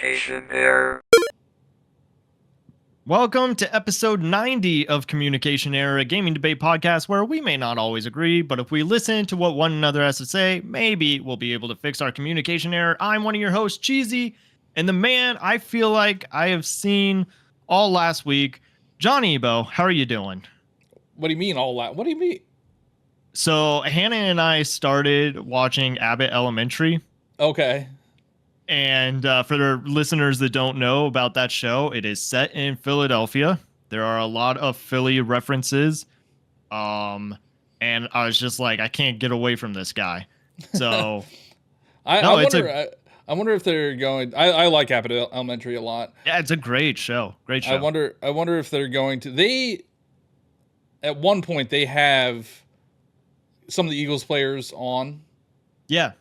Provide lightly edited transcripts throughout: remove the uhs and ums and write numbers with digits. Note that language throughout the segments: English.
Communication Error. Welcome to episode 90 of Communication Error, a gaming debate podcast where we may not always agree, but if we listen to what one another has to say, maybe we'll be able to fix our communication error. I'm one of your hosts, Cheesy, and the man I feel like I have seen all last week, Johnny Ebo. How are you doing? What do you mean all that? What do you mean? So Hannah and I started watching Abbott Elementary. Okay. And for the listeners that don't know about that show, it is set in Philadelphia. There are a lot of Philly references. And I was just like, I can't get away from this guy. So I wonder if they're going. I like Abbott Elementary a lot. Yeah, it's a great show. Great show. I wonder if they're going to. They at one point they have some of the Eagles players on. Yeah.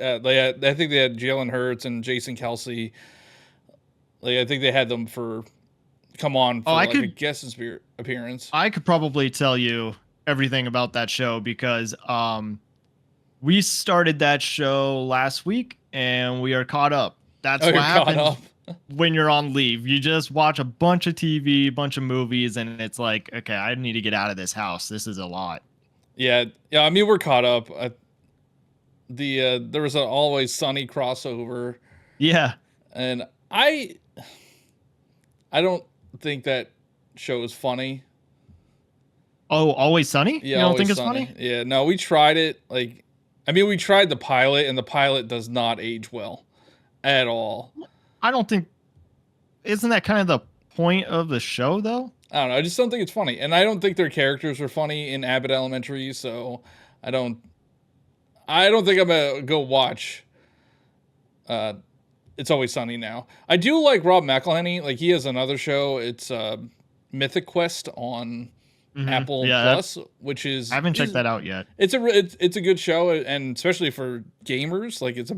I think they had Jalen Hurts and Jason Kelsey. I think they had them come on for a guest appearance. I could probably tell you everything about that show because we started that show last week and we are caught up. That's what happens when you're on leave. You just watch a bunch of TV, a bunch of movies, and it's like, okay, I need to get out of this house. This is a lot. Yeah. I mean, we're caught up. There was an Always Sunny crossover. Yeah. And I don't think that show is funny. Oh, Always Sunny? Yeah, you don't think it's funny? Yeah, no, we tried it. We tried the pilot, and the pilot does not age well at all. I don't think... Isn't that kind of the point of the show, though? I don't know. I just don't think it's funny. And I don't think their characters were funny in Abbott Elementary, so I don't think I'm going to go watch It's Always Sunny now. I do like Rob McElhenney. He has another show. It's Mythic Quest on Apple Plus, which is... I haven't checked that out yet. It's a good show, and especially for gamers. It's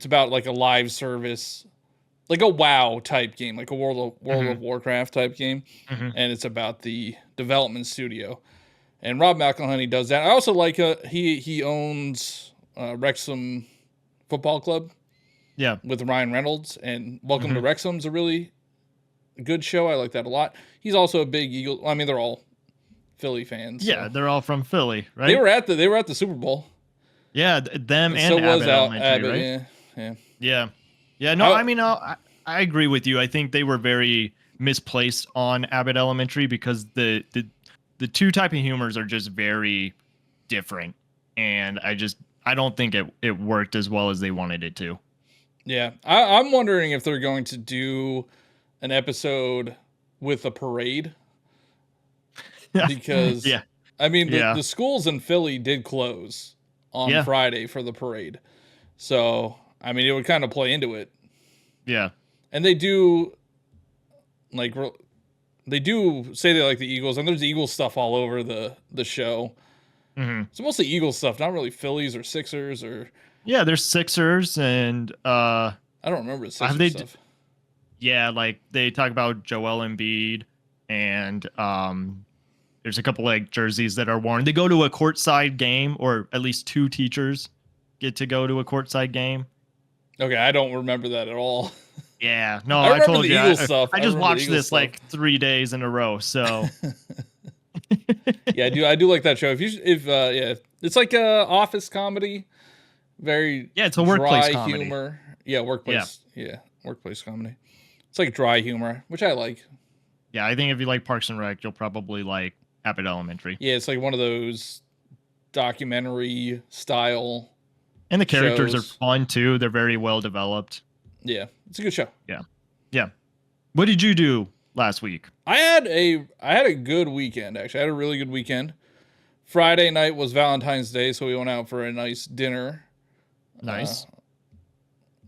about a live service, like a WoW type game, like a World of Warcraft type game, and it's about the development studio. And Rob McElhenney does that. I also like he owns Wrexham Football Club. Yeah, with Ryan Reynolds, and Welcome to Wrexham's a really good show. I like that a lot. He's also a big Eagle. I mean, they're all Philly fans. Yeah, so. They're all from Philly, right? They were at the Super Bowl. Yeah, them and Abbott Elementary, right? Yeah. No, I agree with you. I think they were very misplaced on Abbott Elementary because the two type of humors are just very different, and I don't think it worked as well as they wanted it to. Yeah, I'm wondering if they're going to do an episode with a parade because the schools in Philly did close on Friday for the parade, so I mean it would kind of play into it. Yeah, and they do say they like the Eagles, and there's Eagles stuff all over the show. It's mostly Eagles stuff, not really Phillies or Sixers or. Yeah, there's Sixers and I don't remember the Sixers stuff. They talk about Joel Embiid and there's a couple jerseys that are worn. They go to a courtside game, or at least two teachers get to go to a courtside game. Okay, I don't remember that at all. Yeah, no, I told you. I just watched this stuff. 3 days in a row. So yeah, I do like that show. It's like a office comedy. It's a workplace comedy. Humor. Yeah, workplace. Yeah, workplace comedy. It's like dry humor, which I like. Yeah, I think if you like Parks and Rec, you'll probably like Abbott Elementary. Yeah, it's like one of those documentary style. And the characters are fun too. They're very well developed. Yeah, it's a good show. Yeah. What did you do last week? I had a good weekend, actually. I had a really good weekend. Friday night was Valentine's Day, so we went out for a nice dinner. Nice.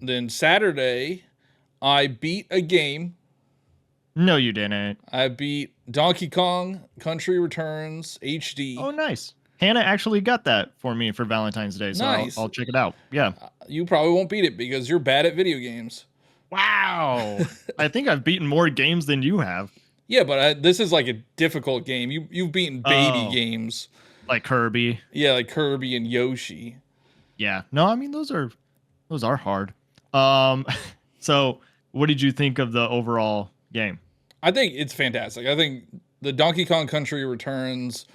Then Saturday, I beat a game. No, you didn't. I beat Donkey Kong Country Returns HD. Oh, nice. Hannah actually got that for me for Valentine's Day, so nice. I'll check it out. Yeah. You probably won't beat it because you're bad at video games. Wow. I think I've beaten more games than you have. Yeah, but this is like a difficult game. You've beaten baby games. Like Kirby. Yeah, like Kirby and Yoshi. Yeah. No, I mean those are hard. So, what did you think of the overall game? I think it's fantastic. I think the Donkey Kong Country Returns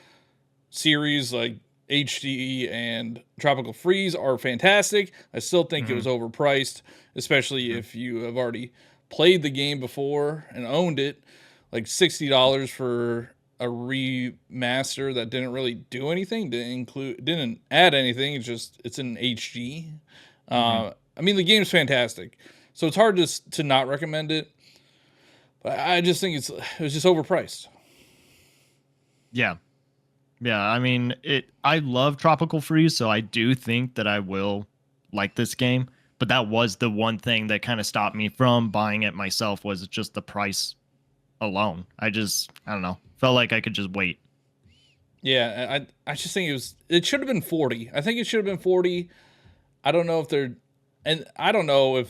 series, like HD and Tropical Freeze, are fantastic. I still think it was overpriced, especially if you have already played the game before and owned it. Like $60 for a remaster that didn't really do anything, didn't add anything. It's in HD. I mean, the game's fantastic, so it's hard to not recommend it. But I just think it was just overpriced. Yeah. I mean, I love Tropical Freeze, so I do think that I will like this game. But that was the one thing that kind of stopped me from buying it myself, was just the price alone. I don't know, felt like I could just wait. Yeah, I just think it should have been 40. I think it should have been 40. I don't know I don't know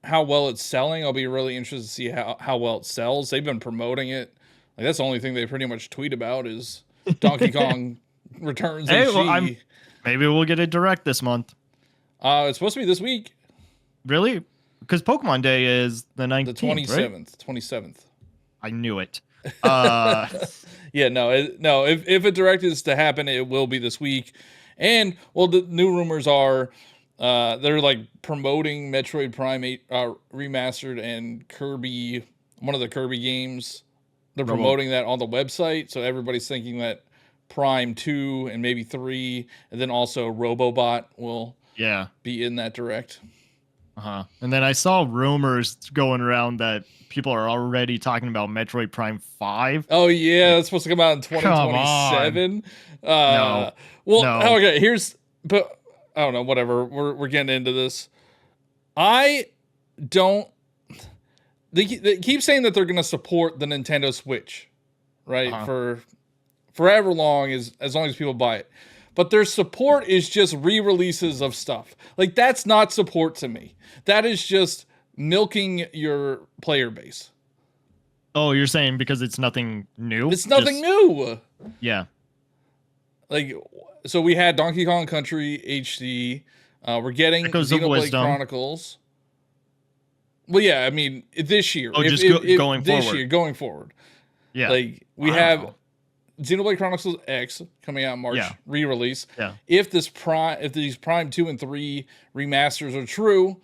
how well it's selling. I'll be really interested to see how well it sells. They've been promoting it. Like, that's the only thing they pretty much tweet about is Donkey Kong Returns HD. Well, maybe we'll get it direct this month. It's supposed to be this week. Really? Because Pokemon Day is the 19th, the 27th. Right? 27th. I knew it. Yeah, no. If a direct is to happen, it will be this week. And well, the new rumors are they're like promoting Metroid Prime 8 remastered and Kirby, one of the Kirby games. They're promoting that on the website, so everybody's thinking that Prime 2 and maybe 3, and then also Robobot will be in that direct. And then I saw rumors going around that people are already talking about Metroid Prime 5. Oh yeah, that's supposed to come out in 2027. No. Okay, but I don't know, whatever. We're getting into this. They keep saying that they're going to support the Nintendo Switch, right? For forever long, as long as people buy it. But their support is just re-releases of stuff. Like, that's not support to me. That is just milking your player base. Oh, you're saying because it's nothing new? It's nothing new. Yeah. Like, so we had Donkey Kong Country HD. We're getting Xenoblade Chronicles. Well, yeah, I mean, this year. Oh, going forward. This year, going forward. Yeah. Like, we have Xenoblade Chronicles X coming out in March, re-release. Yeah. If these Prime 2 and 3 remasters are true,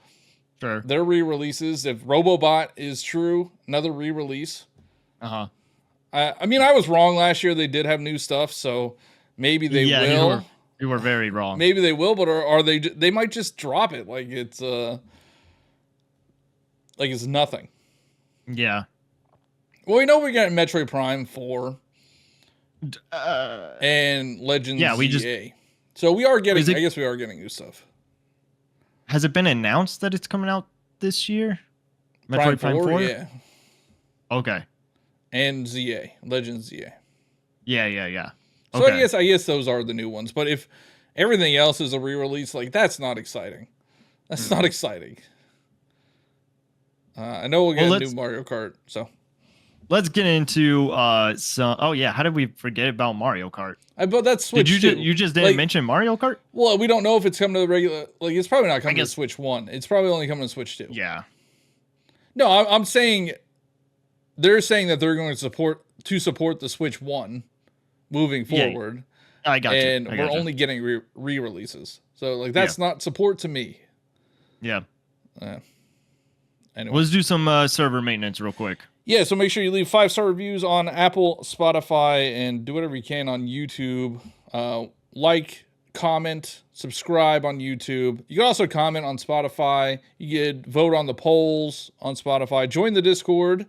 sure, they're re-releases. If Robobot is true, another re-release. I mean, I was wrong last year. They did have new stuff, so maybe they will. You were very wrong. Maybe they will, but are they? They might just drop it like it's nothing. Yeah. Well, we know we're getting Metroid Prime 4 and Legends. Yeah, so we are getting. I guess we are getting new stuff. Has it been announced that it's coming out this year? Metroid Prime 4? Yeah. Okay. And ZA, Legends ZA. Yeah. So I guess those are the new ones. But if everything else is a re-release, like, that's not exciting. That's not exciting. I know we'll get a new Mario Kart. So let's get into some. Oh yeah, how did we forget about Mario Kart? But that's Switch. You just didn't mention Mario Kart? Well, we don't know if it's coming to the regular. Like, it's probably not coming to Switch 1. It's probably only coming to Switch 2. Yeah. No, I'm saying they're saying that they're going to support the Switch 1 moving forward. I got you. And we're only getting re-releases. So, like, that's not support to me. Yeah. Anyway. Let's do some server maintenance real quick. Yeah, so make sure you leave 5-star reviews on Apple, Spotify, and do whatever you can on YouTube. Like, comment, subscribe on YouTube. You can also comment on Spotify. You can vote on the polls on Spotify. Join the Discord.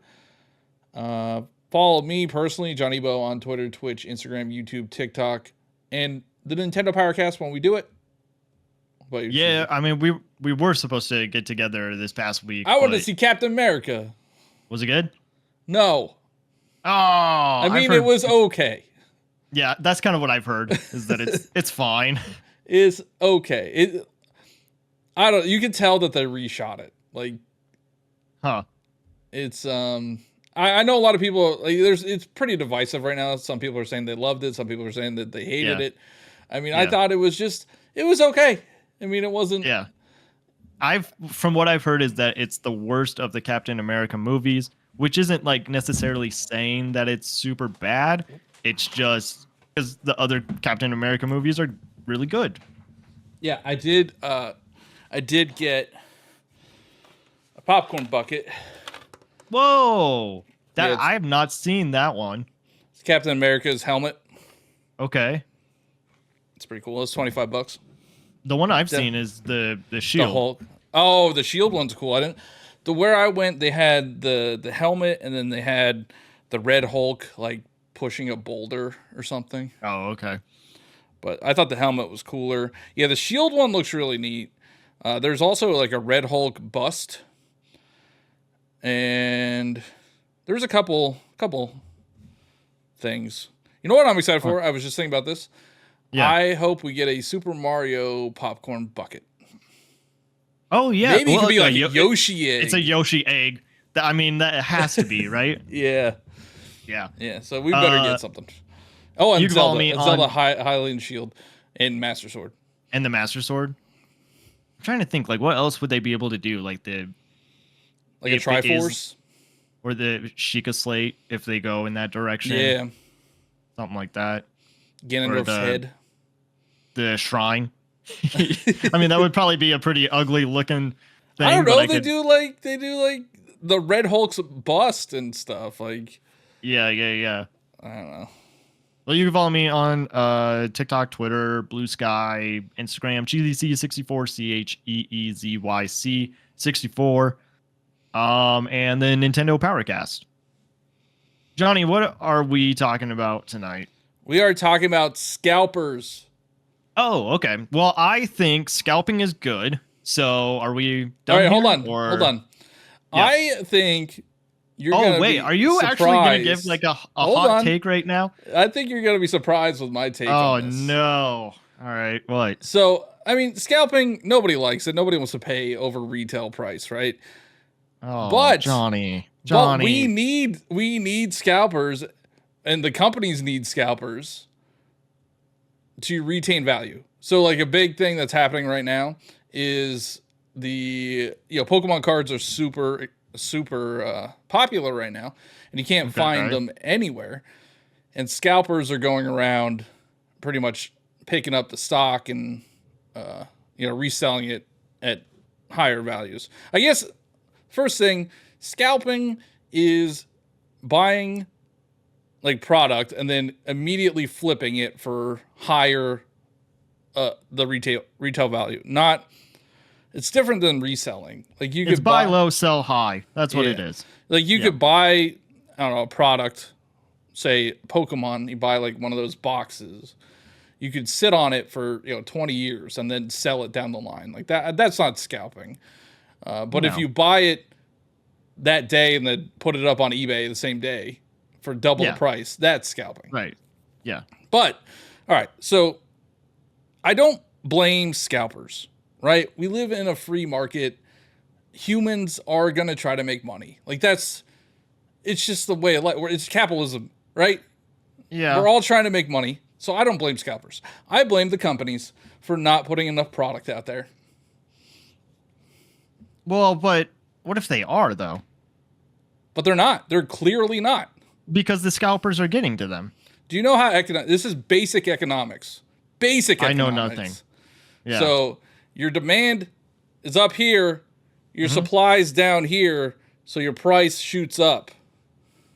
Follow me personally, Johnny Bo, on Twitter, Twitch, Instagram, YouTube, TikTok, and the Nintendo Powercast when we do it. Yeah, I mean, we were supposed to get together this past week. I wanted to see Captain America. Was it good? No. Oh, I mean, it was okay. Yeah, that's kind of what I've heard, is that it's fine. It's okay. You can tell that they reshot it. Like, it's I know a lot of people, like, it's pretty divisive right now. Some people are saying they loved it, some people are saying that they hated it. I mean, I thought it was okay. I mean, it wasn't. Yeah. from what I've heard is that it's the worst of the Captain America movies, which isn't like necessarily saying that it's super bad. It's just because the other Captain America movies are really good. Yeah, I did get a popcorn bucket. Whoa. I have not seen that one. It's Captain America's helmet. Okay. It's pretty cool. It's $25. The one I've seen is the shield. The Hulk. Oh, the shield one's cool. I didn't. Where I went, they had the helmet, and then they had the Red Hulk like pushing a boulder or something. Oh, okay. But I thought the helmet was cooler. Yeah, the shield one looks really neat. There's also like a Red Hulk bust, and there's a couple things. You know what I'm excited for? I was just thinking about this. Yeah. I hope we get a Super Mario popcorn bucket. Oh, yeah. Maybe it could be like a Yoshi egg. It's a Yoshi egg. I mean, that has to be, right? Yeah. Yeah. Yeah, so we better get something. Oh, and Zelda Hylian Shield and Master Sword. And the Master Sword? I'm trying to think, like, what else would they be able to do? Like a Triforce? Or the Sheikah Slate, if they go in that direction. Yeah. Something like that. Ganondorf's head. The shrine. I mean, that would probably be a pretty ugly looking thing. I don't know. They do like the Red Hulk's bust and stuff. Like, yeah. I don't know. Well, you can follow me on TikTok, Twitter, Blue Sky, Instagram, CheezyC64, CheezyC64, and then Nintendo Powercast. Johnny, what are we talking about tonight? We are talking about scalpers. Oh, okay. Well, I think scalping is good. So, are we done? All right, hold on. Yeah. I think you're gonna be are you surprised. actually going to give like a hot take right now? I think you're going to be surprised with my take on this. Oh, no. All right. What? So, I mean, scalping, nobody likes it. Nobody wants to pay over retail price, right? Oh, but Johnny. But we need scalpers, and the companies need scalpers to retain value. So like a big thing that's happening right now is Pokemon cards are super popular right now, and you can't find them anywhere. And scalpers are going around pretty much picking up the stock and reselling it at higher values. I guess first thing, scalping is buying like product and then immediately flipping it for higher the retail value. It's different than reselling. Like you could buy low, sell high. That's what it is. Like you could buy, I don't know, a product, say Pokemon, you buy like one of those boxes. You could sit on it for 20 years and then sell it down the line. Like that's not scalping. But if you buy it that day and then put it up on eBay the same day for double the price, that's scalping. Right. Yeah. But all right, so I don't blame scalpers, right? We live in a free market. Humans are going to try to make money. Like it's just the way it's capitalism, right? Yeah. We're all trying to make money. So I don't blame scalpers. I blame the companies for not putting enough product out there. Well, but what if they are, though? But they're not. They're clearly not. Because the scalpers are getting to them. Do you know how this is basic economics. Basic economics. I know nothing. Yeah. So your demand is up here, your supply's down here, so your price shoots up.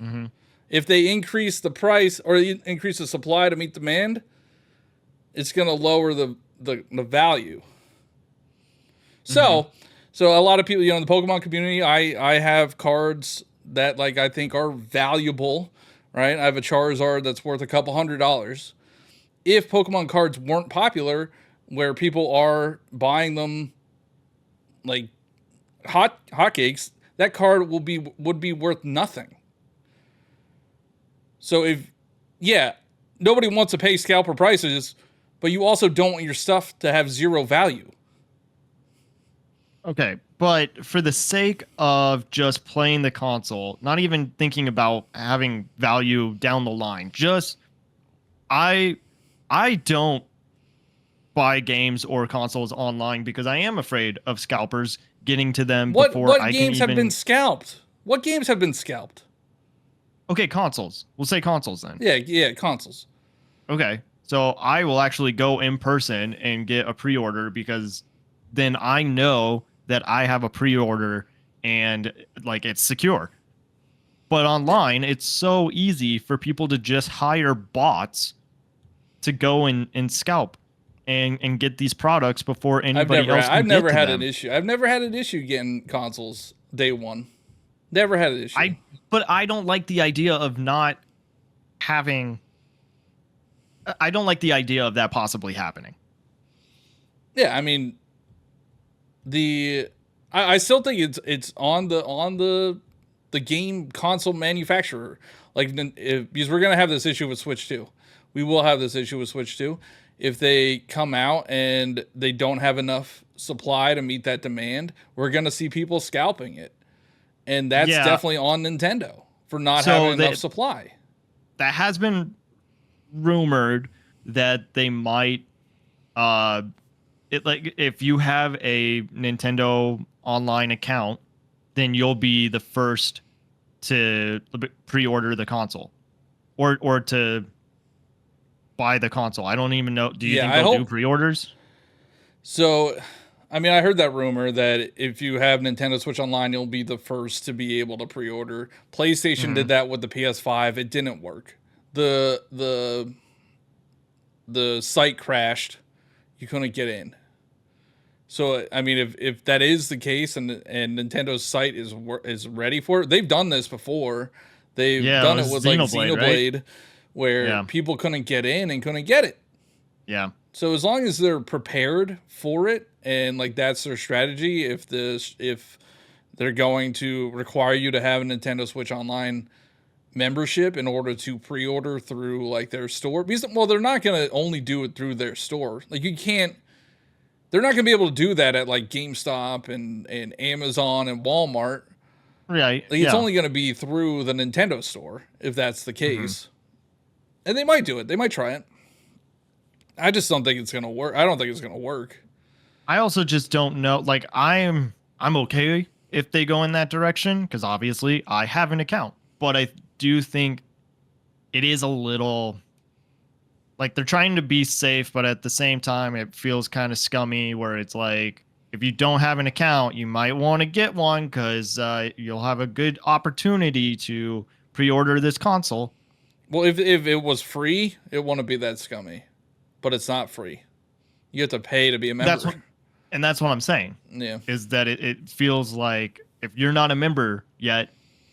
Mm-hmm. If they increase the price or increase the supply to meet demand, it's going to lower the value. So a lot of people, in the Pokemon community, I have cards that I think are valuable, right? I have a Charizard that's worth a couple $100. If Pokemon cards weren't popular, where people are buying them like hotcakes, that card would be worth nothing. So nobody wants to pay scalper prices, but you also don't want your stuff to have zero value. Okay, but for the sake of just playing the console, not even thinking about having value down the line, I don't buy games or consoles online because I am afraid of scalpers getting to them before I can even... What games have been scalped? What games have been scalped? Okay, consoles. We'll say consoles then. Yeah, consoles. Okay, so I will actually go in person and get a pre-order because then I know that I have a pre-order and like it's secure. But online, it's so easy for people to just hire bots to go and scalp and get these products before anybody else can I've never get to had them. an issue. I've never had an issue getting consoles day one. Never had an issue. But I don't like the idea of not having. I don't like the idea of that possibly happening. Yeah, I mean, I still think it's on the game console manufacturer. Like, because we're gonna have this issue with Switch 2. We will have this issue with Switch 2. If they come out and they don't have enough supply to meet that demand, we're gonna see people scalping it, and that's definitely on Nintendo for not having enough supply. That has been rumored that they might if you have a Nintendo online account, then you'll be the first to pre-order the console or to buy the console. I don't even know. Do you think they'll do pre-orders? So, I mean, I heard that rumor that if you have Nintendo Switch Online, you'll be the first to be able to pre-order. PlayStation did that with the PS5. It didn't work. The site crashed. You couldn't get in. So, I mean, if that is the case and Nintendo's site is ready for it, they've done this before. They've done it with Xenoblade, right? Where people couldn't get in and couldn't get it. Yeah. So as long as they're prepared for it and like that's their strategy, if they're going to require you to have a Nintendo Switch Online membership in order to pre-order through like their store, because they're not going to only do it through their store. Like they're not going to be able to do that at like GameStop and Amazon and Walmart. Right. Like, it's only going to be through the Nintendo store if that's the case. And they might do it. They might try it. I just don't think it's going to work. I don't think it's going to work. I also just don't know. Like, I'm okay if they go in that direction because obviously I have an account. But I do think it is a little like they're trying to be safe, but at the same time, it feels kind of scummy where it's like, if you don't have an account, you might want to get one because you'll have a good opportunity to pre-order this console. Well, if it was free, it wouldn't be that scummy, but it's not free. You have to pay to be a member. That's what I'm saying. Yeah, is that it feels like if you're not a member yet,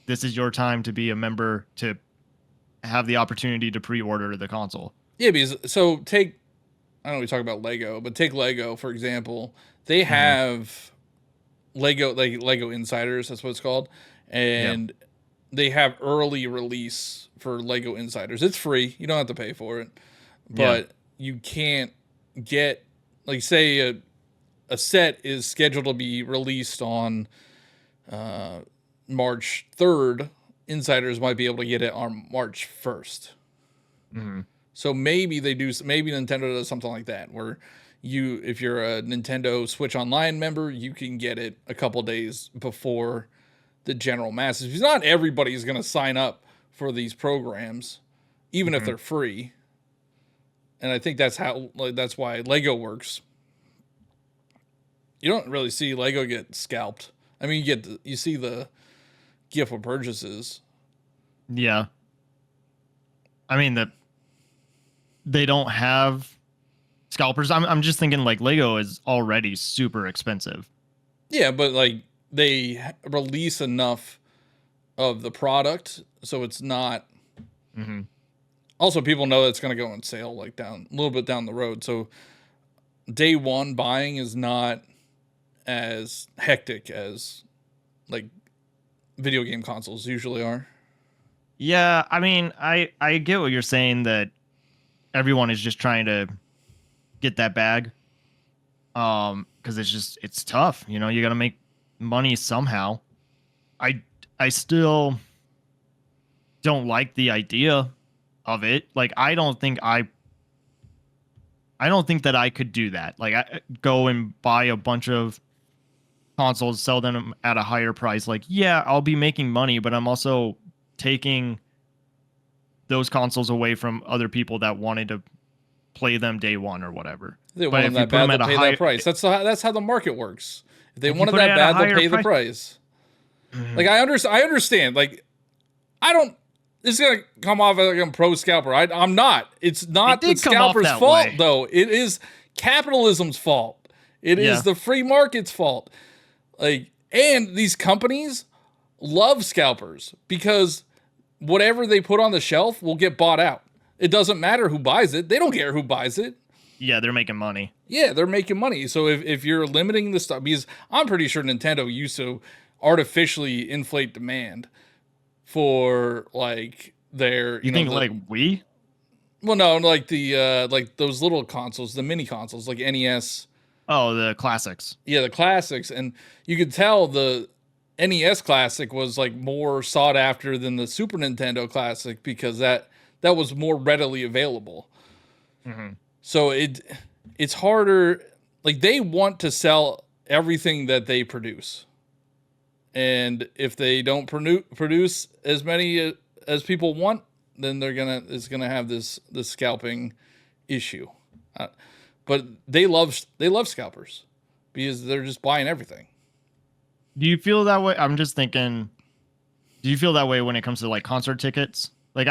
this is your time to be a member to have the opportunity to pre-order the console. Yeah, because I don't know we talk about Lego, but take Lego for example. They have Lego Insiders. That's what it's called, and they have early release for Lego Insiders. It's free. You don't have to pay for it. But you can't get, like, say a set is scheduled to be released on March 3rd. Insiders might be able to get it on March 1st. Mm-hmm. So maybe Nintendo does something like that where if you're a Nintendo Switch Online member, you can get it a couple days before the general masses. Because not everybody's going to sign up for these programs, even if they're free. And I think that's why Lego works. You don't really see Lego get scalped. I mean, you see the gift with purchases. Yeah. I mean they don't have scalpers. I'm just thinking like Lego is already super expensive. Yeah, but like they release enough of the product so it's not. Also, people know it's going to go on sale like a little bit down the road. So day one buying is not as hectic as like video game consoles usually are. Yeah, I mean, I get what you're saying that everyone is just trying to get that bag. Because it's tough. You know, you got to make money somehow. I still don't like the idea of it. Like, I don't I don't think that I could do that. Like, I go and buy a bunch of consoles, sell them at a higher price. Like, yeah, I'll be making money, but I'm also taking those consoles away from other people that wanted to play them day one or whatever. They want them that bad, they'll pay that price. That's how the market works. If they want it that bad, they'll pay the price. Like, I understand. Like, I don't. This is gonna come off like I'm pro scalper. I'm not. It's not the scalper's fault, though. It is capitalism's fault. It is the free market's fault. Like, and these companies love scalpers because whatever they put on the shelf will get bought out. It doesn't matter who buys it. They don't care who buys it. Yeah, they're making money. Yeah, they're making money. So if you're limiting the stuff, because I'm pretty sure Nintendo used to artificially inflate demand for like their you think like Wii? Well, no, like the like those little consoles, the mini consoles, like NES. Oh, the classics. Yeah, the classics, and you could tell the NES Classic was like more sought after than the Super Nintendo Classic because that was more readily available. Mm-hmm. So it's harder. Like, they want to sell everything that they produce. And if they don't produce as many as people want, then it's gonna have this scalping issue. But they love scalpers because they're just buying everything. Do you feel that way? I'm just thinking. Do you feel that way when it comes to like concert tickets? Like,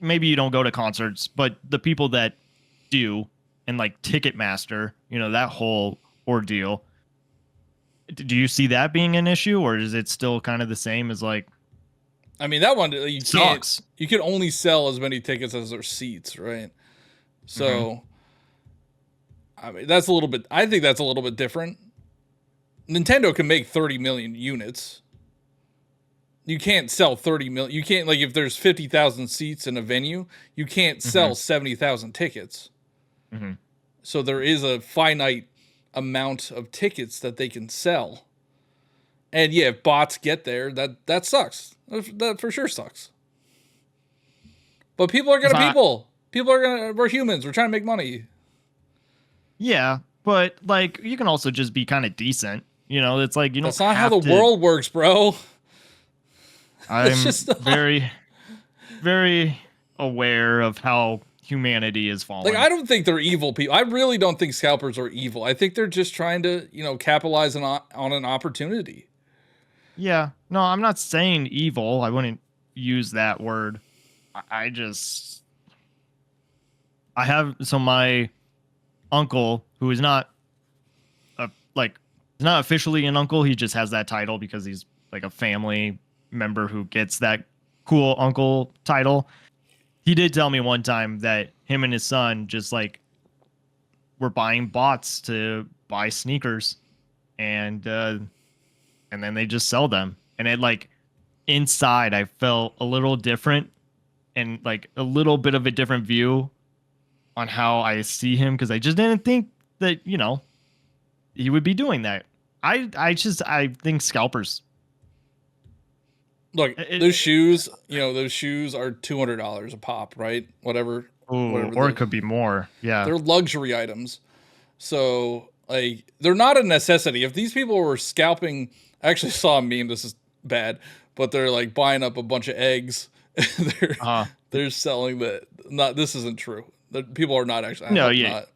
maybe you don't go to concerts, but the people that do, and like Ticketmaster, that whole ordeal. Do you see that being an issue, or is it still kind of the same as like? I mean, that one sucks. You can only sell as many tickets as there are seats, right? So, I mean, that's a little bit. I think that's a little bit different. Nintendo can make 30 million units. You can't sell 30 million. You can't, like, if there's 50,000 seats in a venue, you can't sell 70,000 tickets. Mm-hmm. So there is a finite amount of tickets that they can sell. And yeah, if bots get there, that sucks. That for sure sucks. But people are gonna people. People are gonna. We're humans. We're trying to make money. Yeah, but like, you can also just be kind of decent. It's like, that's not how the world works, bro. I'm very, very aware of how humanity is falling. Like, I don't think they're evil people. I really don't think scalpers are evil. I think they're just trying to, capitalize on an opportunity. Yeah. No, I'm not saying evil. I wouldn't use that word. So my uncle, who is not not officially an uncle, he just has that title because he's like a family member who gets that cool uncle title. He did tell me one time that him and his son just like were buying bots to buy sneakers, and then they just sell them. And it, like, inside I felt a little different and like a little bit of a different view on how I see him, because I just didn't think that he would be doing that. I think scalpers. Look, those shoes, those shoes are $200 a pop, right? Whatever. Or it could be more. Yeah. They're luxury items. So, like, they're not a necessity. If these people were scalping, I actually saw a meme, this is bad, but they're like buying up a bunch of eggs. They're selling this isn't true. People are not actually. Not,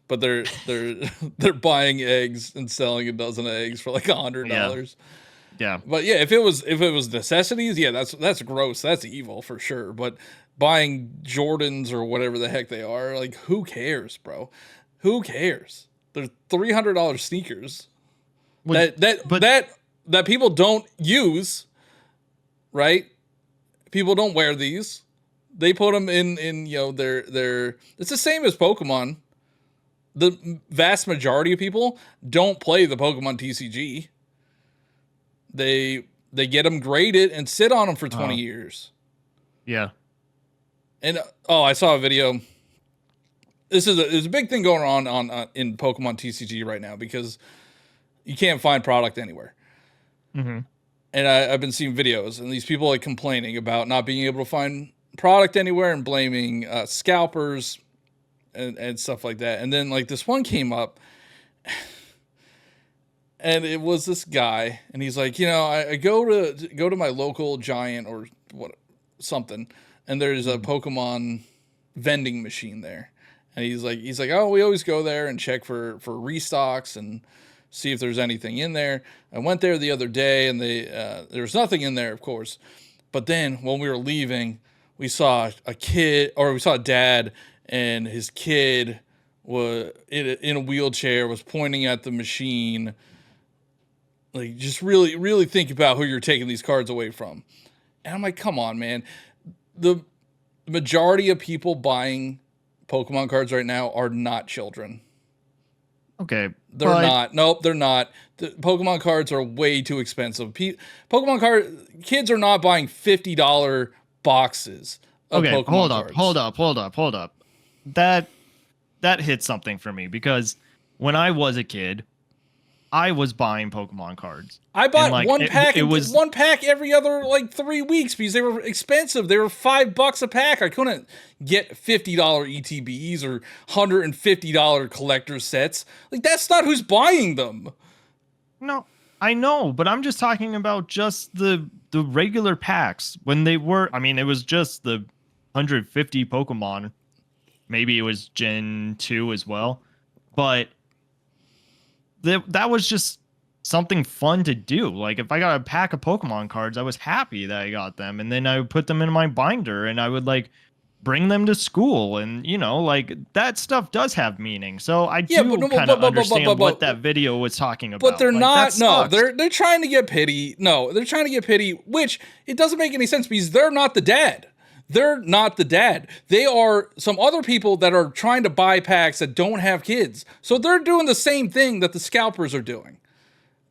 but they're buying eggs and selling a dozen of eggs for like $100. Yeah. But yeah, if it was necessities, yeah, that's gross. That's evil for sure. But buying Jordans or whatever the heck they are, like, who cares, bro? Who cares? They're $300 sneakers that people don't use, right? People don't wear these. They put them in their. It's the same as Pokemon. The vast majority of people don't play the Pokemon TCG. They get them graded and sit on them for 20 years. Yeah. And I saw a video. There's a big thing going on in Pokemon TCG right now because you can't find product anywhere. Mm-hmm. And I've been seeing videos, and these people are complaining about not being able to find product anywhere and blaming scalpers and stuff like that. And then like this one came up, and it was this guy, and he's like, I go to my local Giant or something, and there's a Pokemon vending machine there. And he's like, oh, we always go there and check for restocks and see if there's anything in there. I went there the other day, and there was nothing in there, of course. But then when we were leaving, we saw a dad, and his kid was in a wheelchair, was pointing at the machine. Like, just really, really think about who you're taking these cards away from. And I'm like, come on, man. The majority of people buying Pokemon cards right now are not children. Okay. They're not. Nope, they're not. The Pokemon cards are way too expensive. Kids are not buying $50 boxes of Pokemon cards. Hold up. That hit something for me, because when I was a kid, I was buying Pokemon cards. I bought one pack. It was one pack every other 3 weeks because they were expensive. They were $5 a pack. I couldn't get $50 ETBs or $150 collector sets. Like, that's not who's buying them. No, I know, but I'm just talking about just the regular packs when they were. I mean, it was just the 150 Pokemon. Maybe it was Gen 2 as well, but that was just something fun to do. Like, if I got a pack of Pokemon cards, I was happy that I got them, and then I would put them in my binder, and I would bring them to school, and that stuff does have meaning. So I do kind of understand what that video was talking about. But they're not. No, they're trying to get pity. No, they're trying to get pity, which it doesn't make any sense because they're not the dad. They're not the dad. They are some other people that are trying to buy packs that don't have kids. So they're doing the same thing that the scalpers are doing.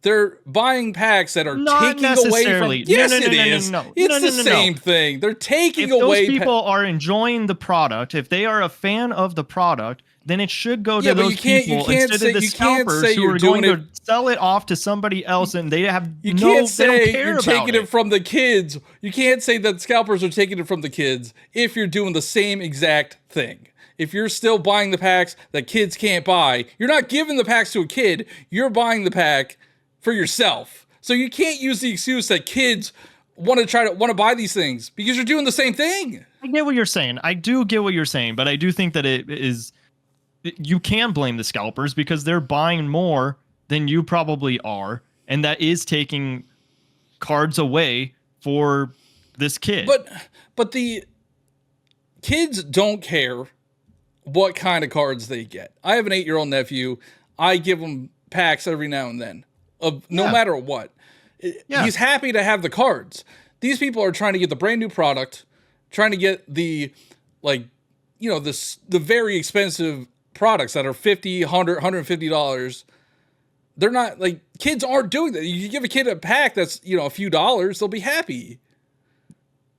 They're buying packs that are taking away from... Yes, it is. It's the same thing. They're taking away... If those people are enjoying the product, if they are a fan of the product, then it should go to those people instead of the scalpers who are going to sell it off to somebody else, and they have you can't say you're taking it from the kids. You can't say that scalpers are taking it from the kids if you're doing the same exact thing. If you're still buying the packs that kids can't buy, you're not giving the packs to a kid. You're buying the pack for yourself. So you can't use the excuse that kids want to buy these things because you're doing the same thing. I get what you're saying. I do get what you're saying, but I do think that you can blame the scalpers because they're buying more than you probably are, and that is taking cards away for this kid. But the kids don't care what kind of cards they get. I have an 8-year-old nephew. I give him packs every now and then of no matter what. Yeah. He's happy to have the cards. These people are trying to get the brand new product, trying to get the the very expensive products that are $50, $100, $150. They're not kids aren't doing that. You give a kid a pack that's, a few dollars, they'll be happy.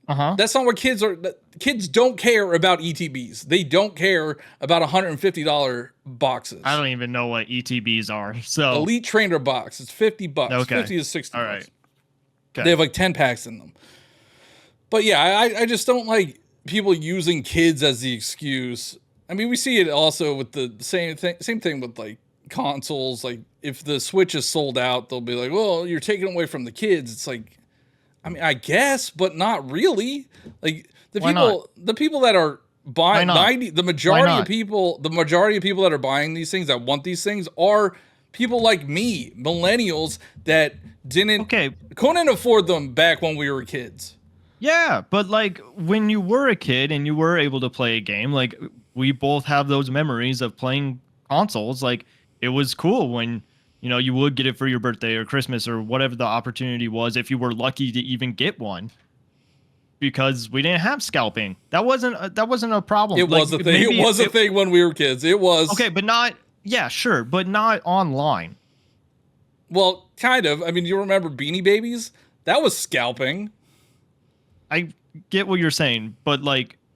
That's not what kids are. Kids don't care about ETBs. They don't care about $150 boxes. I don't even know what ETBs are. So Elite Trainer box. It's $50. Okay. 50 to 60. All right. Okay. They have 10 packs in them. But yeah, I just don't like people using kids as the excuse. I mean, we see it also with the same thing with consoles. Like, if the Switch is sold out, they'll be like, well, you're taking away from the kids. It's like, I mean, I guess, but not really. Like, the people that are buying the majority of people that are buying these things, that want these things, are people like me, millennials that couldn't afford them back when we were kids. Yeah, but when you were a kid and you were able to play a game, we both have those memories of playing consoles. It was cool when you would get it for your birthday or Christmas or whatever the opportunity was, if you were lucky to even get one, because we didn't have scalping. That wasn't a problem. It was a thing. It was a thing when we were kids. It was. Okay, but not, yeah, sure, but not online. Well, kind of. I mean, you remember Beanie Babies? That was scalping. I get what you're saying, but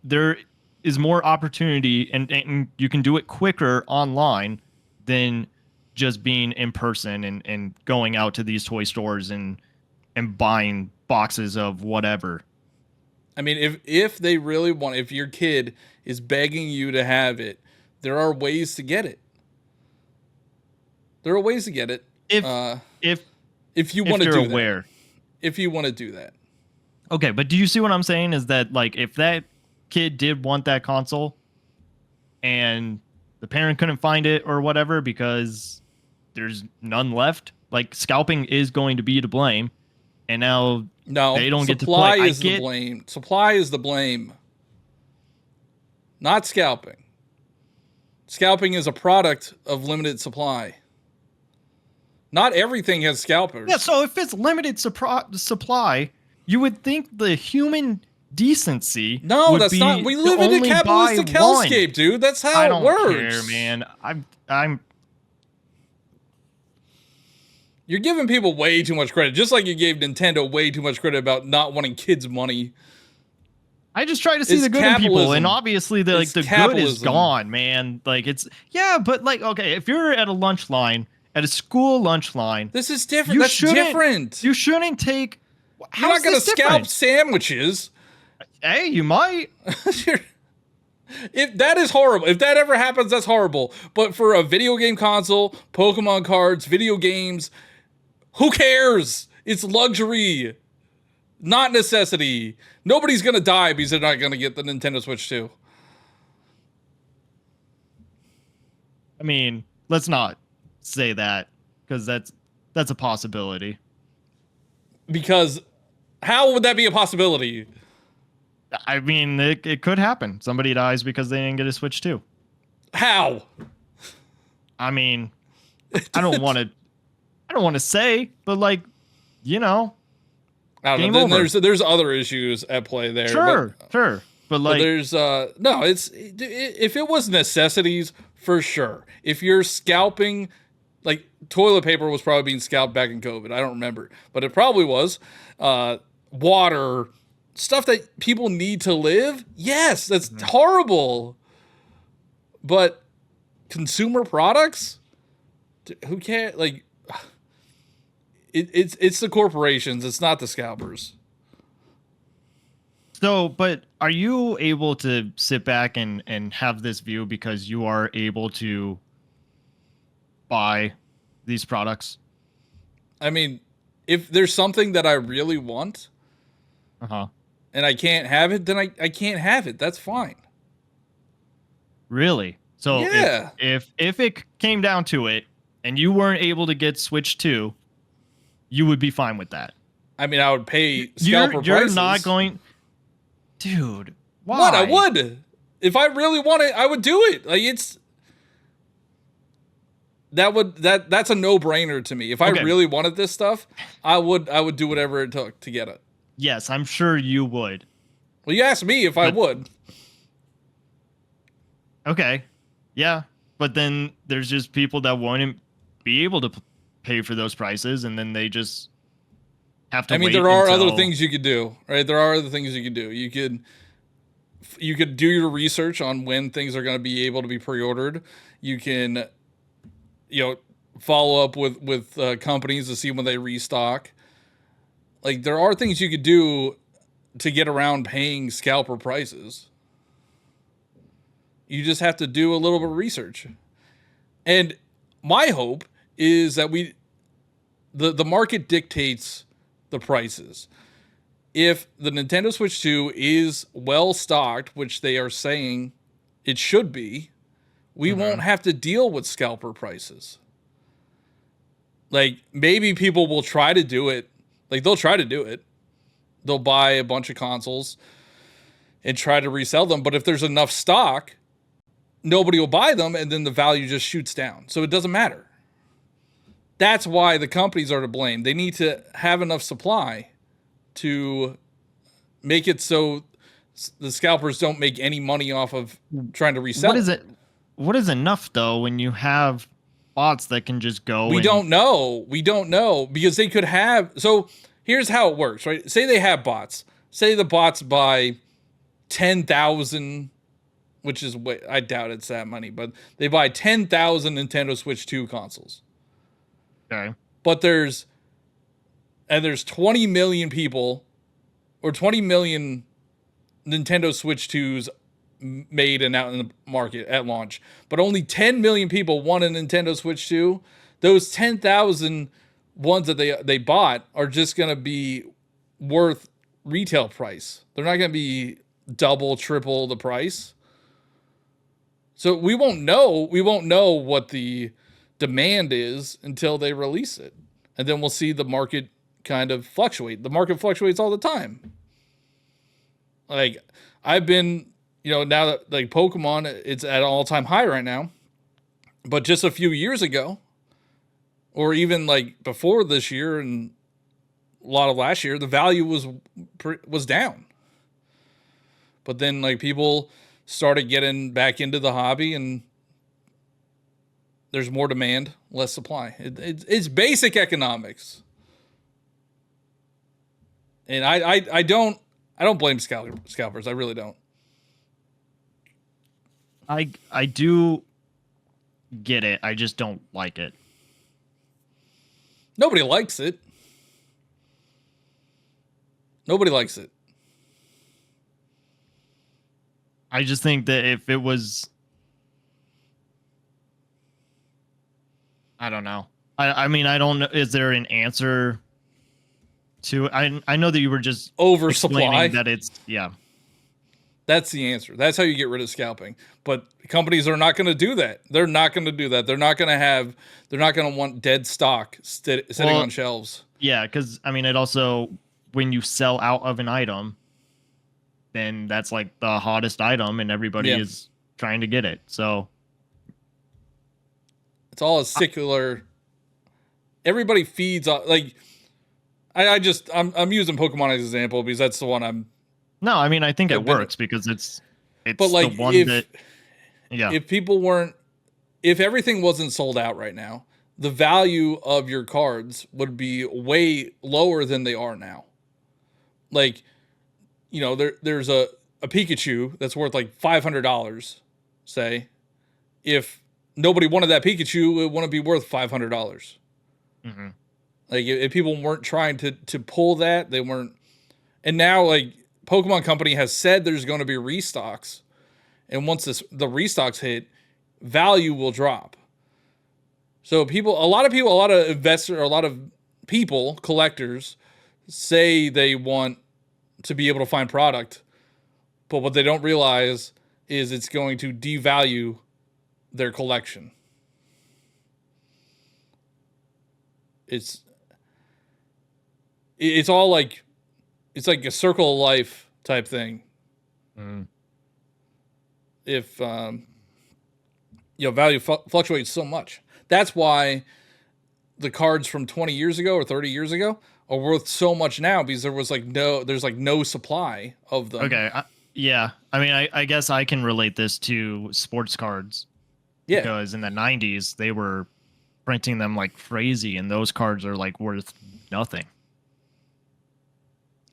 there is more opportunity and you can do it quicker online than just being in person and going out to these toy stores and buying boxes of whatever. I mean, if they really want, if your kid is begging you to have it, there are ways to get it. There are ways to get it. If you want to do aware. that. If you want to do that. Okay, but do you see what I'm saying? Is that like if that kid did want that console and the parent couldn't find it or whatever because there's none left, like scalping is going to be to blame. And now they don't get to play. Supply is the blame. Supply is the blame. Not scalping. Scalping is a product of limited supply. Not everything has scalpers. Yeah, so if it's limited supply, you would think the human decency. No, that's not. We live in a capitalistic hellscape, dude. That's how it works. I don't care, man. I'm. You're giving people way too much credit, just like you gave Nintendo way too much credit about not wanting kids' money. I just try to see the good in people, and obviously the good is gone, man. Like but like okay, if you're at a lunch line, at a school lunch line, this is different. That's different. You shouldn't take. You're not going to scalp sandwiches. Hey, you might. If that is horrible. If that ever happens, that's horrible. But for a video game console, Pokemon cards, video games, who cares? It's luxury, not necessity. Nobody's going to die because they're not going to get the Nintendo Switch 2. I mean, let's not say that because that's a possibility. Because how would that be a possibility? I mean, it could happen. Somebody dies because they didn't get a Switch 2. How? I mean, I don't want to say, but like, you know, I don't know. There's other issues at play there. Sure. But like, there's no. It's if it was necessities for sure. If you're scalping, like toilet paper was probably being scalped back in COVID. I don't remember, but it probably was. Water, stuff that people need to live. Yes, that's horrible. But consumer products, who cares? Like, it's the corporations. It's not the scalpers. So, but are you able to sit back and have this view because you are able to buy these products? I mean, if there's something that I really want, and I can't have it, then I can't have it. That's fine. Really? So yeah. if it came down to it and you weren't able to get Switch 2, you would be fine with that. I mean, I would pay scalper prices. You're not going, dude. Why? What? I would. If I really want it, I would do it. Like that's a no-brainer to me. If I really wanted this stuff, I would do whatever it took to get it. Yes, I'm sure you would. Well, you asked me if I would. Okay. Yeah. But then there's just people that won't be able to pay for those prices, and then they just have to wait. I mean, there are other things you could do, right? There are other things you could do. You could do your research on when things are going to be able to be pre-ordered. You can, follow up with companies to see when they restock. Like, there are things you could do to get around paying scalper prices. You just have to do a little bit of research. And my hope is that the market dictates the prices. If the Nintendo Switch 2 is well stocked, which they are saying it should be, we won't have to deal with scalper prices. Like, maybe people will try to do it. Like, they'll try to do it. They'll buy a bunch of consoles and try to resell them. But if there's enough stock, nobody will buy them, and then the value just shoots down. So it doesn't matter. That's why the companies are to blame. They need to have enough supply to make it so the scalpers don't make any money off of trying to resell. What is enough, though, when you have bots that can just go? We don't know. We don't know because they could have. So here's how it works, right? Say they have bots. Say the bots buy 10,000, which is I doubt it's that many, but they buy 10,000 Nintendo Switch 2 consoles. Okay. But there's 20 million people or 20 million Nintendo Switch 2s made and out in the market at launch, but only 10 million people want a Nintendo Switch 2. Those 10,000 ones that they bought are just going to be worth retail price. They're not going to be double, triple the price. So we won't know what the demand is until they release it. And then we'll see the market kind of fluctuate. The market fluctuates all the time. Like, I've been, now that like Pokemon, it's at an all-time high right now. But just a few years ago, or even like before this year and a lot of last year, the value was down. But then like people started getting back into the hobby, and there's more demand, less supply. It's basic economics. And I don't blame scalpers. I really don't. I do get it. I just don't like it. Nobody likes it. Nobody likes it. I just think that if it was, I don't know. I mean, I don't know. Is there an answer to? I know that you were just oversupply. That it's That's the answer. That's how you get rid of scalping. But companies are not going to do that. They're not going to do that. They're not going to want dead stock sitting on shelves. Yeah, because I mean, it also, when you sell out of an item, then that's like the hottest item, and everybody is trying to get it. So it's all a secular. Everybody feeds on, like. I'm using Pokemon as an example because that's the one I'm. No, I mean, I think it works because it's but like the one if everything wasn't sold out right now, the value of your cards would be way lower than they are now. Like, there's a Pikachu that's worth like $500, say. If nobody wanted that Pikachu, it wouldn't be worth $500. Mm-hmm. Like, if people weren't trying to pull that, they weren't. And now, like, Pokemon Company has said there's going to be restocks. And once the restocks hit, value will drop. So a lot of investors, a lot of people, collectors, say they want to be able to find product. But what they don't realize is it's going to devalue their collection. It's all like, it's like a circle of life type thing. Mm. If value fluctuates so much, that's why the cards from 20 years ago or 30 years ago are worth so much now, because there's no supply of them. Okay, I mean, I guess I can relate this to sports cards. Yeah, because in the 90s they were printing them like crazy, and those cards are like worth nothing.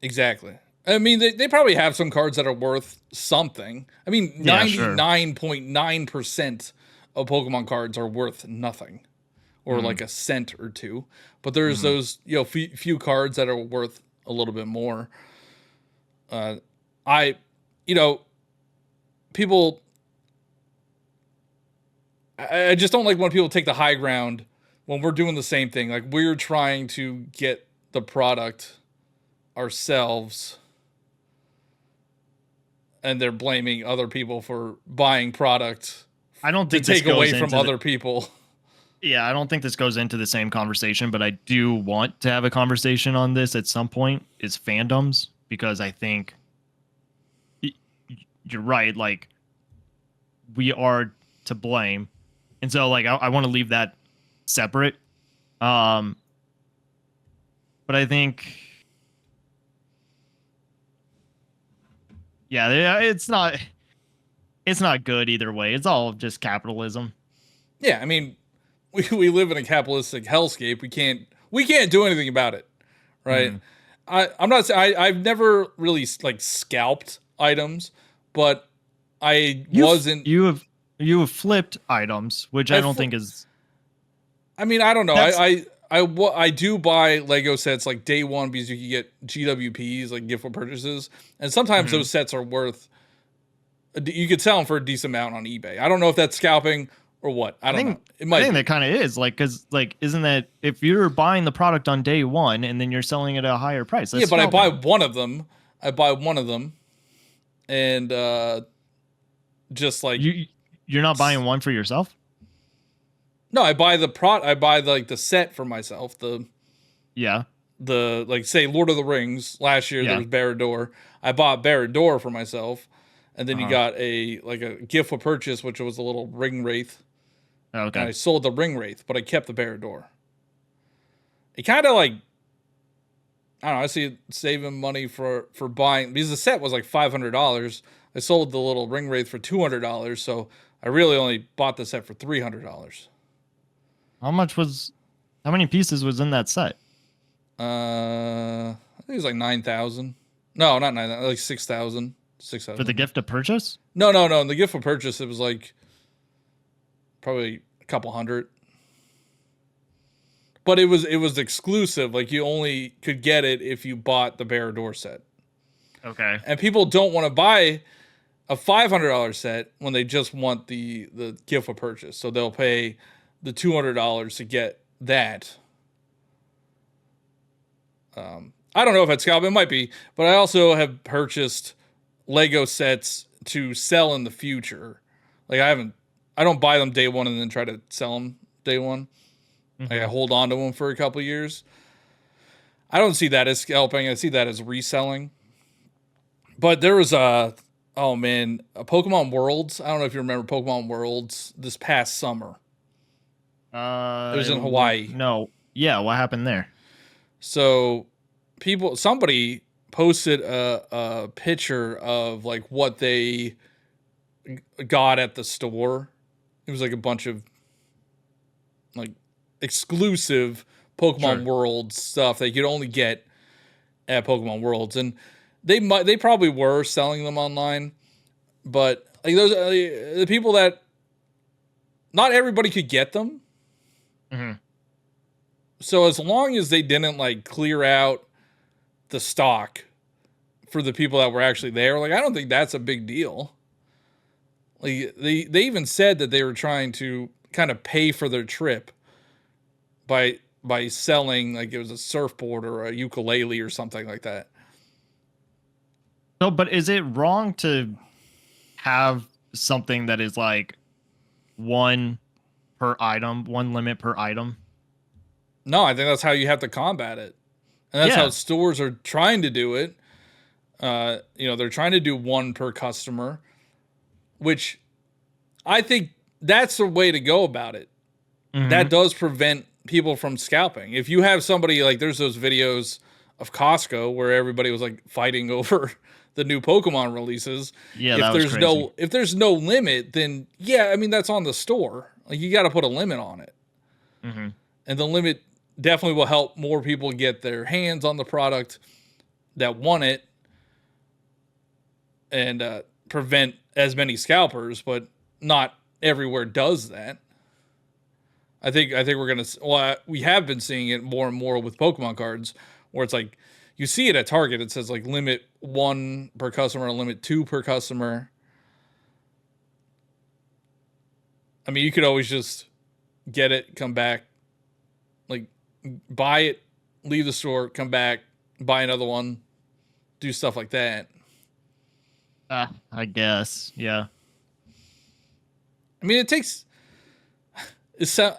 Exactly. I mean, they probably have some cards that are worth something. I mean, 99.9% of Pokemon cards are worth nothing, or like a cent or two. But there's those, few cards that are worth a little bit more. People, I just don't like when people take the high ground when we're doing the same thing. Like, we're trying to get the product ourselves, and they're blaming other people for buying product. I don't think to take away from other people. Yeah, I don't think this goes into the same conversation, but I do want to have a conversation on this at some point, is fandoms, because I think you're right. Like, we are to blame. And so like, I want to leave that separate. But I think, it's not good either way. It's all just capitalism. Yeah, I mean, we live in a capitalistic hellscape. We can't do anything about it, right? I'm not saying I've never really like scalped items, but you have flipped items, which I don't think is. I mean, I don't know. I do buy Lego sets like day one because you can get GWPs, like gift with purchases, and sometimes those sets are worth you could sell them for a decent amount on eBay. I don't know if that's scalping or what. I don't know. It might. I think that kind of is like, because like, isn't that if you're buying the product on day one and then you're selling it at a higher price? That's but scalping. I buy one of them. And just like you're not buying one for yourself. No, I buy I buy the set for myself. Like say Lord of the Rings last year there was Barad-dûr. I bought Barad-dûr for myself, and then you got a gift with purchase, which was a little ring wraith. Okay. And I sold the ring wraith, but I kept the Barad-dûr. It kind of like, I don't know, I see it saving money for buying, because the set was like $500. I sold the little ring wraith for $200, so I really only bought the set for $300. How many pieces was in that set? I think it was like 9,000. No, not 9,000, like 6,000. 6,000. For the gift of purchase? No. In the gift of purchase, it was like probably a couple hundred. But it was exclusive. Like you only could get it if you bought the Barad-dûr set. Okay. And people don't want to buy a $500 set when they just want the gift of purchase. So they'll pay the $200 to get that. I don't know if it's scalp. It might be, but I also have purchased Lego sets to sell in the future. Like I don't buy them day one and then try to sell them day one. Mm-hmm. Like I hold on to them for a couple years. I don't see that as scalping. I see that as reselling. But there was a Pokemon Worlds. I don't know if you remember Pokemon Worlds this past summer. It was in Hawaii. No. Yeah, what happened there? So somebody posted a picture of like what they got at the store. It was like a bunch of like exclusive Pokemon Worlds stuff that you could only get at Pokemon Worlds, and they probably were selling them online, but like those the people that not everybody could get them. Mm-hmm. So as long as they didn't like clear out the stock for the people that were actually there, like I don't think that's a big deal. Like they even said that they were trying to kind of pay for their trip by selling, like it was a surfboard or a ukulele or something like that. No, but is it wrong to have something that is like one per item, one limit per item? No, I think that's how you have to combat it. And that's how stores are trying to do it. They're trying to do one per customer, which I think that's the way to go about it. Mm-hmm. That does prevent people from scalping. If you have somebody like, there's those videos of Costco where everybody was like fighting over the new Pokemon releases. Yeah, that was crazy. If there's no limit, then that's on the store. Like you got to put a limit on it. Mm-hmm. And the limit definitely will help more people get their hands on the product that want it and prevent as many scalpers, but not everywhere does that. I think we're going to, we have been seeing it more and more with Pokemon cards where it's like, you see it at Target, it says like limit 1 per customer, limit 2 per customer. I mean, you could always just get it, come back, like buy it, leave the store, come back, buy another one, do stuff like that. I guess, yeah. I mean, it takes.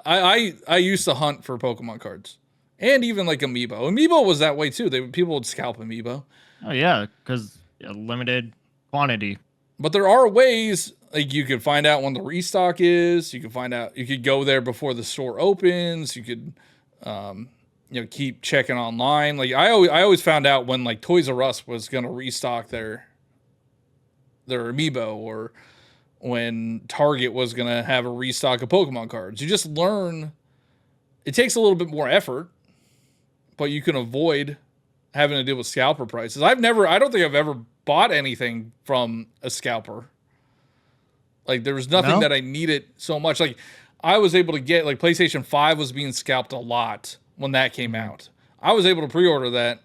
I used to hunt for Pokemon cards, and even like Amiibo. Amiibo was that way too. People would scalp Amiibo. Oh yeah, because limited quantity. But there are ways, like you could find out when the restock is. You could go there before the store opens. You could, keep checking online. Like I always found out when like Toys R Us was gonna restock their Amiibo, or when Target was gonna have a restock of Pokemon cards. You just learn. It takes a little bit more effort, but you can avoid having to deal with scalper prices. I don't think I've ever bought anything from a scalper. Like there was nothing that I needed so much. Like I was able to get, like PlayStation 5 was being scalped a lot when that came out. I was able to pre-order that.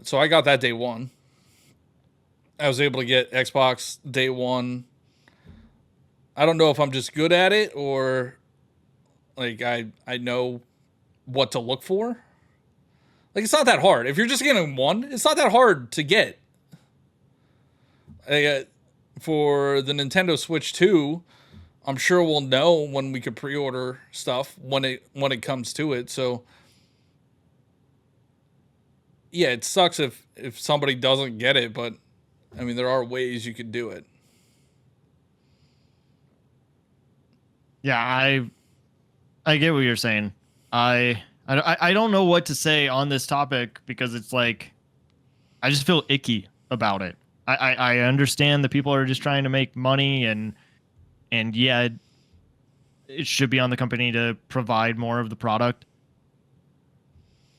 So I got that day one. I was able to get Xbox day one. I don't know if I'm just good at it or like I know what to look for. Like, it's not that hard. If you're just getting one, it's not that hard to get. For the Nintendo Switch 2, I'm sure we'll know when we could pre-order stuff when it comes to it. So yeah, it sucks if somebody doesn't get it, but I mean there are ways you could do it. Yeah, I get what you're saying. I don't know what to say on this topic because it's like I just feel icky about it. I understand that people are just trying to make money and yeah, it should be on the company to provide more of the product.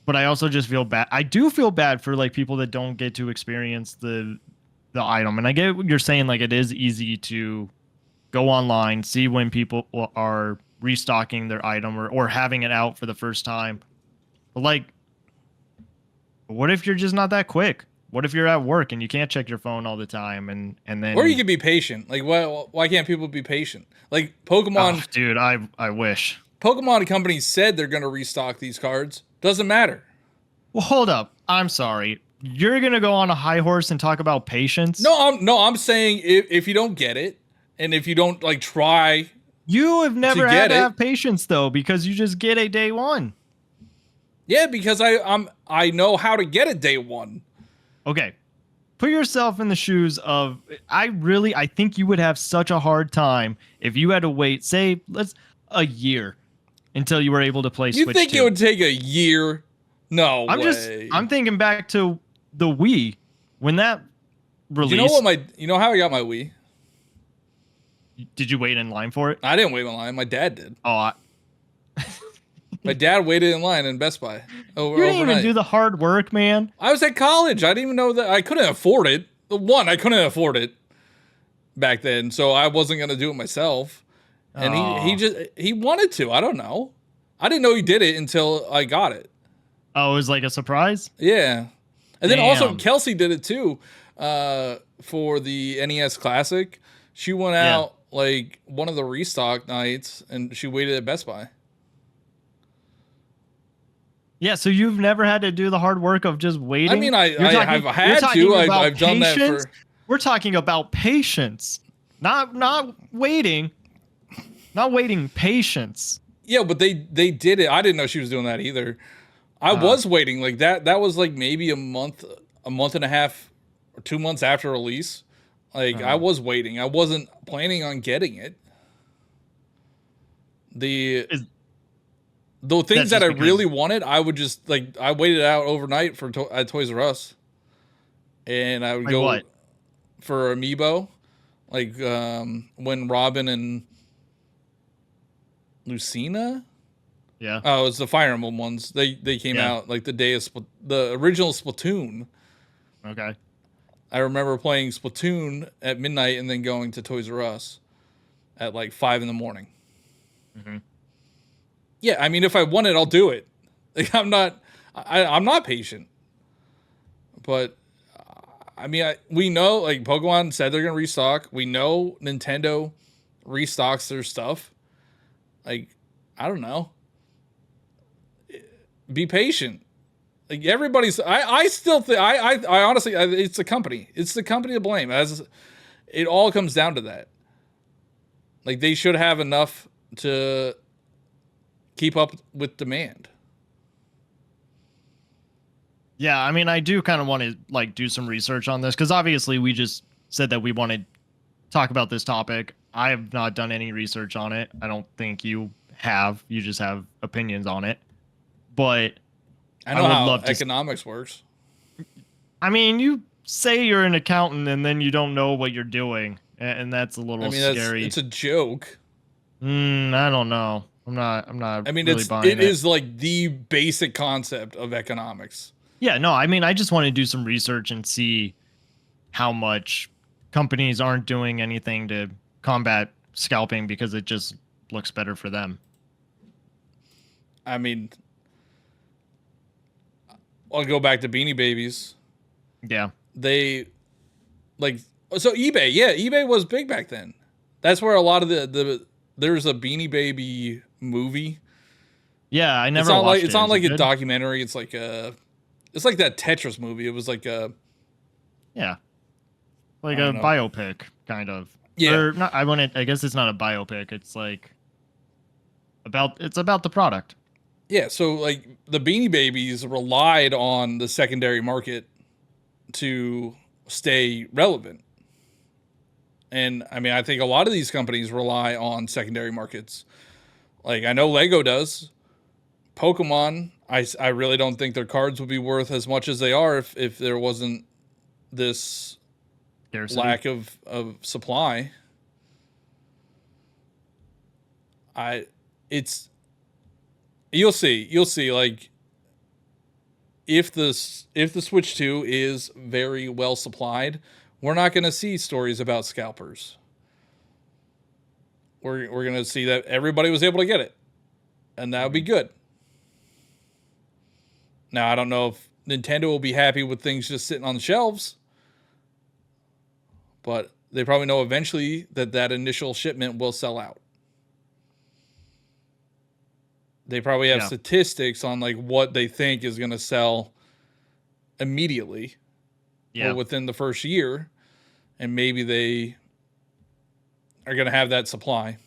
But I also just feel bad. I do feel bad for like people that don't get to experience the item. And I get what you're saying, like it is easy to go online, see when people are restocking their item or having it out for the first time. But like, what if you're just not that quick? What if you're at work and you can't check your phone all the time and then or you can be patient? Like why can't people be patient? Like Pokemon, dude, I wish. Pokemon companies said they're going to restock these cards. Doesn't matter. Well, hold up. I'm sorry. You're going to go on a high horse and talk about patience? No, I'm saying if you don't get it and if you don't like try, you have never had to have patience though because you just get it day one. Yeah, because I know how to get it day one. Okay. Put yourself in the shoes of I think you would have such a hard time if you had to wait, say, a year until you were able to play Switch 2. You think it would take a year? No way. I'm thinking back to the Wii when that released. You know how I got my Wii? Did you wait in line for it? I didn't wait in line. My dad did. Oh, my dad waited in line in Best Buy. You didn't even do the hard work, man. I was at college. I didn't even know that I couldn't afford it. I couldn't afford it back then, so I wasn't gonna do it myself. And he wanted to. I don't know. I didn't know he did it until I got it. Oh, it was like a surprise? Yeah. And then also Kelsey did it too. For the NES Classic. She went out like one of the restock nights and she waited at Best Buy. Yeah, so you've never had to do the hard work of just waiting? I mean, I've had to. I've done that for... We're talking about patience. Not waiting. Not waiting, patience. Yeah, but they did it. I didn't know she was doing that either. I was waiting like that. That was like maybe a month and a half or 2 months after release. Like I was waiting. I wasn't planning on getting it. The things that I really wanted, I would just like I waited out overnight for at Toys R Us, and I would go for Amiibo, like when Robin and Lucina. Yeah. Oh, it's the Fire Emblem ones. They came out like the day of the original Splatoon. Okay. I remember playing Splatoon at midnight and then going to Toys R Us at like 5 in the morning. Mm-hmm. Yeah, I mean, if I want it, I'll do it. Like I'm not patient. But I mean, we know like Pokemon said they're gonna restock. We know Nintendo restocks their stuff. Like I don't know. Be patient. Like everybody's, I still think, I honestly, it's the company. It's the company to blame. As it all comes down to that. Like they should have enough to keep up with demand. Yeah, I mean, I do kind of want to like do some research on this because obviously we just said that we want to talk about this topic. I have not done any research on it. I don't think you have. You just have opinions on it. But I know how economics works. I mean, you say you're an accountant and then you don't know what you're doing, and that's a little scary. It's a joke. I don't know. I'm not. I mean, really buying it is like the basic concept of economics. Yeah, no. I mean, I just want to do some research and see how much companies aren't doing anything to combat scalping because it just looks better for them. I mean, I'll go back to Beanie Babies. Yeah. They like, so eBay was big back then. That's where a lot of there's a Beanie Baby movie. Yeah, I never watched it. It's not like a documentary. It's like that Tetris movie. It was like a biopic kind of. Yeah. Or not, I guess it's not a biopic. It's like about the product. Yeah, so like the Beanie Babies relied on the secondary market to stay relevant. And I mean, I think a lot of these companies rely on secondary markets. Like I know Lego does. Pokemon, I really don't think their cards would be worth as much as they are if there wasn't this Scarcity. Lack of supply. You'll see like if the Switch 2 is very well supplied, we're not going to see stories about scalpers. We're going to see that everybody was able to get it, and that would be good. Now, I don't know if Nintendo will be happy with things just sitting on the shelves, but they probably know eventually that initial shipment will sell out. They probably have statistics on like what they think is going to sell immediately or within the first year, and maybe they are going to have that supply.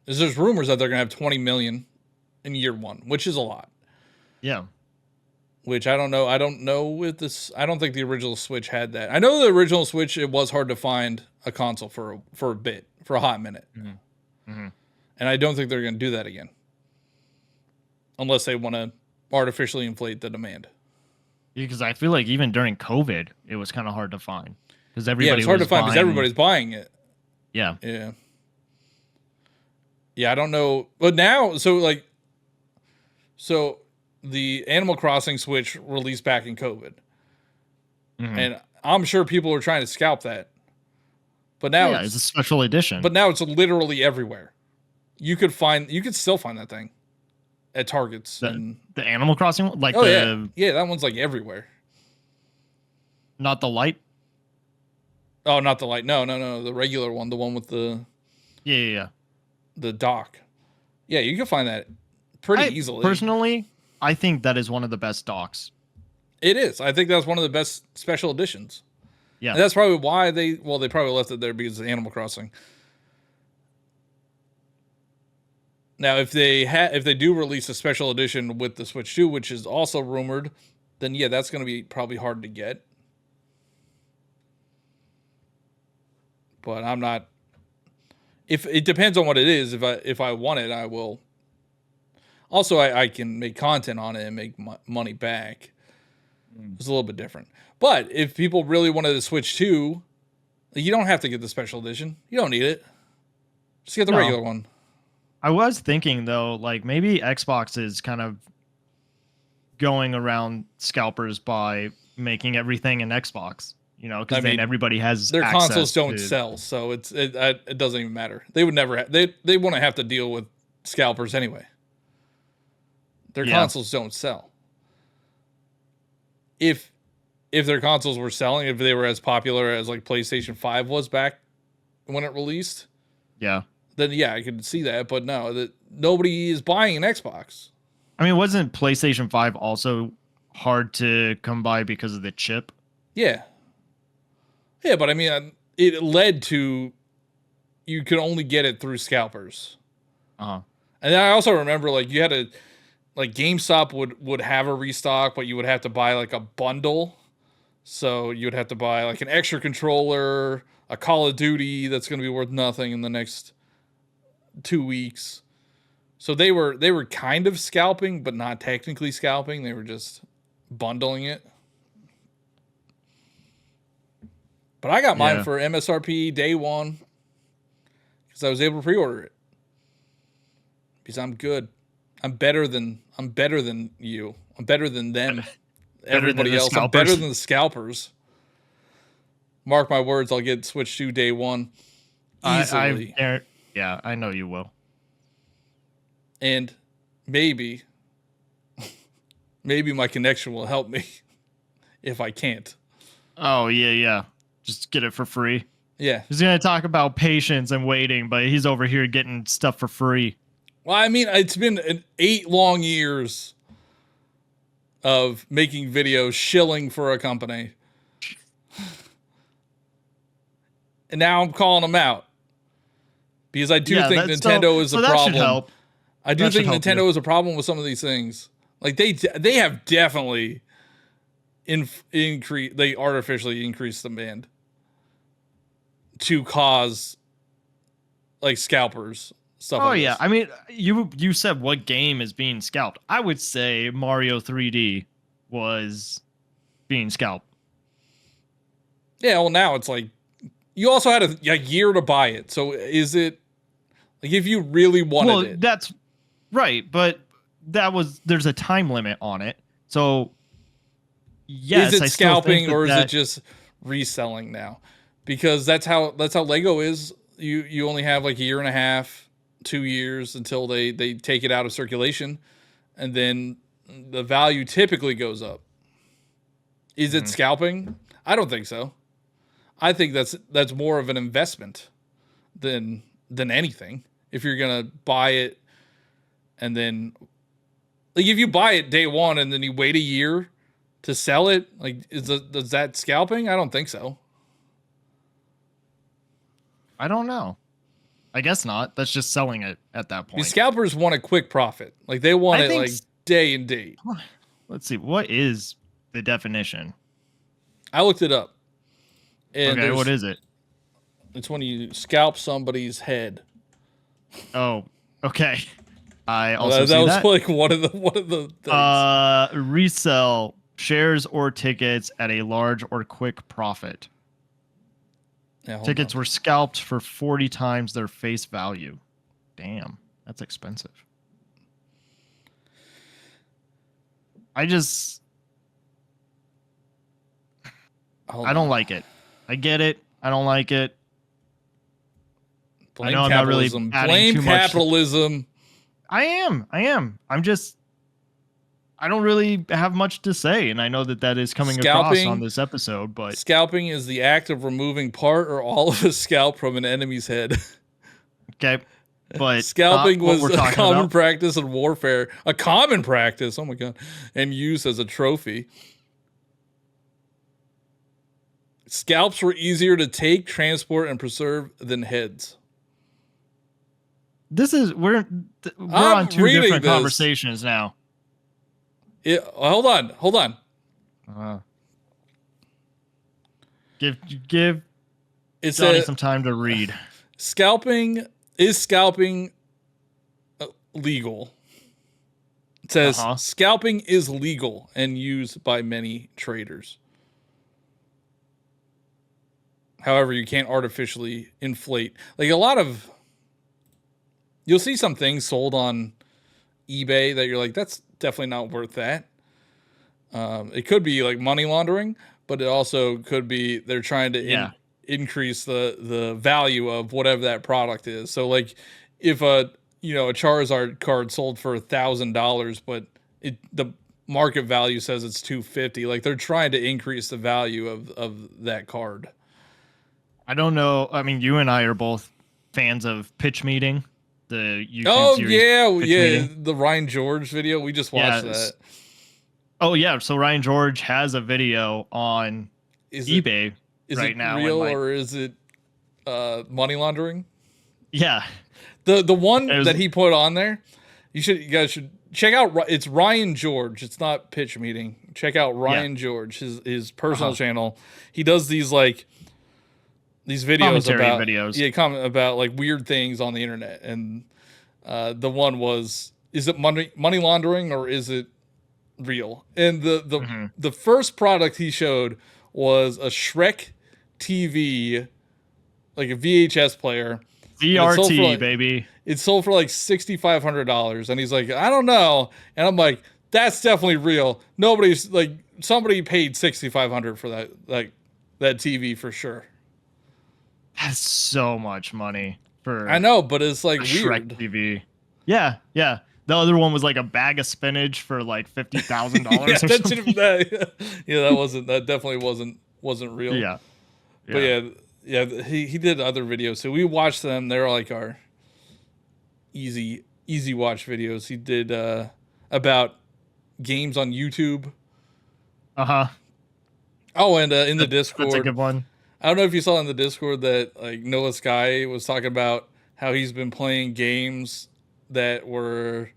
There's rumors that they're going to have 20 million in year one, which is a lot. Yeah. Which I don't know. I don't know if this. I don't think the original Switch had that. I know the original Switch, it was hard to find a console for a hot minute. Mm-hmm. Mm-hmm. And I don't think they're going to do that again. Unless they want to artificially inflate the demand. Because I feel like even during COVID, it was kind of hard to find. Because everybody it's hard to find because everybody's buying it. Yeah. Yeah. Yeah, I don't know. But now, so the Animal Crossing Switch released back in COVID. Mm-hmm. And I'm sure people are trying to scalp that. But now it's a special edition. But now it's literally everywhere. You could still find that thing at Targets. The Animal Crossing one? Yeah, that one's like everywhere. Not the light? Oh, not the light. No. The regular one. The one with the... Yeah. The dock. Yeah, you can find that pretty easily. Personally, I think that is one of the best docks. It is. I think that's one of the best special editions. Yeah. And that's probably why they probably left it there because of Animal Crossing. Now, if they do release a special edition with the Switch 2, which is also rumored, then yeah, that's going to be probably hard to get. But I'm not. If it depends on what it is. If I want it, I will. Also, I can make content on it and make money back. It's a little bit different. But if people really wanted to Switch 2, you don't have to get the special edition. You don't need it. Just get the regular one. I was thinking, though, like maybe Xbox is kind of going around scalpers by making everything an Xbox, because then everybody has their consoles don't sell, so it doesn't even matter. They would never they wouldn't have to deal with scalpers anyway. Their consoles don't sell. If their consoles were selling, if they were as popular as like PlayStation 5 was back when it released, then I could see that. But no, nobody is buying an Xbox. I mean, wasn't PlayStation 5 also hard to come by because of the chip? Yeah. Yeah, but I mean, it led to you could only get it through scalpers. Uh-huh. And then I also remember, like, you had to, like, GameStop would have a restock, but you would have to buy, like, a bundle. So you would have to buy, like, an extra controller, a Call of Duty that's going to be worth nothing in the next 2 weeks. So they were kind of scalping, but not technically scalping. They were just bundling it. But I got mine for MSRP day one because I was able to pre-order it. Because I'm good. I'm better than you. I'm better than them. Everybody else. I'm better than the scalpers. Mark my words, I'll get Switch 2 day one easily. I know you will. And maybe my connection will help me if I can't. Oh yeah. Just get it for free. Yeah. He's gonna talk about patience and waiting, but he's over here getting stuff for free. Well, I mean, it's been 8 long years of making videos, shilling for a company. And now I'm calling them out. Because I do think Nintendo is a problem. I do think Nintendo is a problem with some of these things. Like they have definitely they artificially increased demand to cause like scalpers stuff. Oh yeah, I mean, you said what game is being scalped? I would say Mario 3D was being scalped. Yeah, well now it's like you also had a year to buy it. So is it like if you really wanted it? That's right, but there's a time limit on it. So yes, is it scalping or is it just reselling now? Because that's how Lego is. You only have like a year and a half, 2 years until they take it out of circulation, and then the value typically goes up. Is it scalping? I don't think so. I think that's more of an investment than anything. If you're gonna buy it and then like if you buy it day one and then you wait a year to sell it, like is that scalping? I don't think so. I don't know. I guess not. That's just selling it at that point. The scalpers want a quick profit. Like they want it like day and date. Let's see. What is the definition? I looked it up. And okay, what is it? It's when you scalp somebody's head. Oh, okay. I also that was like one of the things. Resell shares or tickets at a large or quick profit. Yeah, tickets were scalped for 40 times their face value. Damn, that's expensive. I don't like it. I get it. I don't like it. Blame capitalism. Blame capitalism. I am. I don't really have much to say, and I know that is coming across on this episode, but scalping is the act of removing part or all of a scalp from an enemy's head. Okay. But scalping was a common practice in warfare. A common practice, oh my god, and used as a trophy. Scalps were easier to take, transport, and preserve than heads. We're on two different conversations now. Yeah, hold on. Give Johnny some time to read. Scalping legal? It says scalping is legal and used by many traders. However, you can't artificially inflate. Like you'll see some things sold on eBay that you're like, that's definitely not worth that. It could be like money laundering, but it also could be they're trying to increase the value of whatever that product is. So like if a Charizard card sold for $1,000, but the market value says it's $250, like they're trying to increase the value of that card. I don't know. I mean, you and I are both fans of Pitch Meeting. The YouTube series, the Ryan George video. We just watched that. Oh yeah, so Ryan George has a video on eBay right now. Is it real or is it money laundering? Yeah, the one that he put on there. You guys should check out. It's Ryan George. It's not Pitch Meeting. Check out Ryan George, his personal channel. He does these videos comment about like weird things on the internet, and the one was, is it money laundering or is it real? And the first product he showed was a Shrek TV, like a VHS player, VRT baby. It sold for like $6,500, and he's like, I don't know, and I'm like, that's definitely real. Somebody paid $6,500 for that TV for sure. That's so much money for. I know, but it's like Shrek weird. TV. Yeah. The other one was like a bag of spinach for like $50,000 or something. That definitely wasn't wasn't real. Yeah. But yeah, he did other videos. So we watched them. They're like our easy watch videos. He did about games on YouTube. Uh-huh. Oh, and in the Discord. That's a good one. I don't know if you saw in the Discord that like Noah Sky was talking about how he's been playing games that were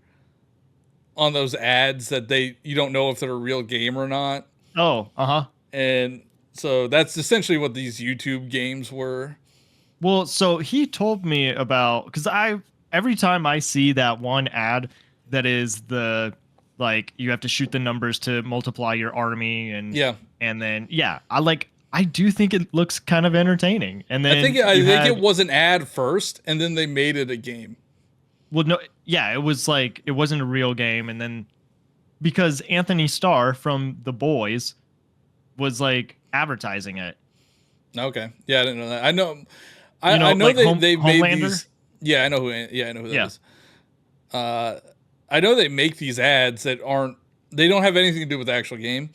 on those ads that you don't know if they're a real game or not. Oh, uh-huh. And so that's essentially what these YouTube games were. Well, so he told me about, because every time I see that one ad that is like you have to shoot the numbers to multiply your army and then I do think it looks kind of entertaining. And then I think it was an ad first, and then they made it a game. Well, no, yeah, it was like it wasn't a real game, and then because Anthony Starr from The Boys was like advertising it. Okay, yeah, I didn't know that. I know, I know like they made Homelander? these. Yeah, I know who. Yeah, I know who that is. I know they make these ads that they don't have anything to do with the actual game.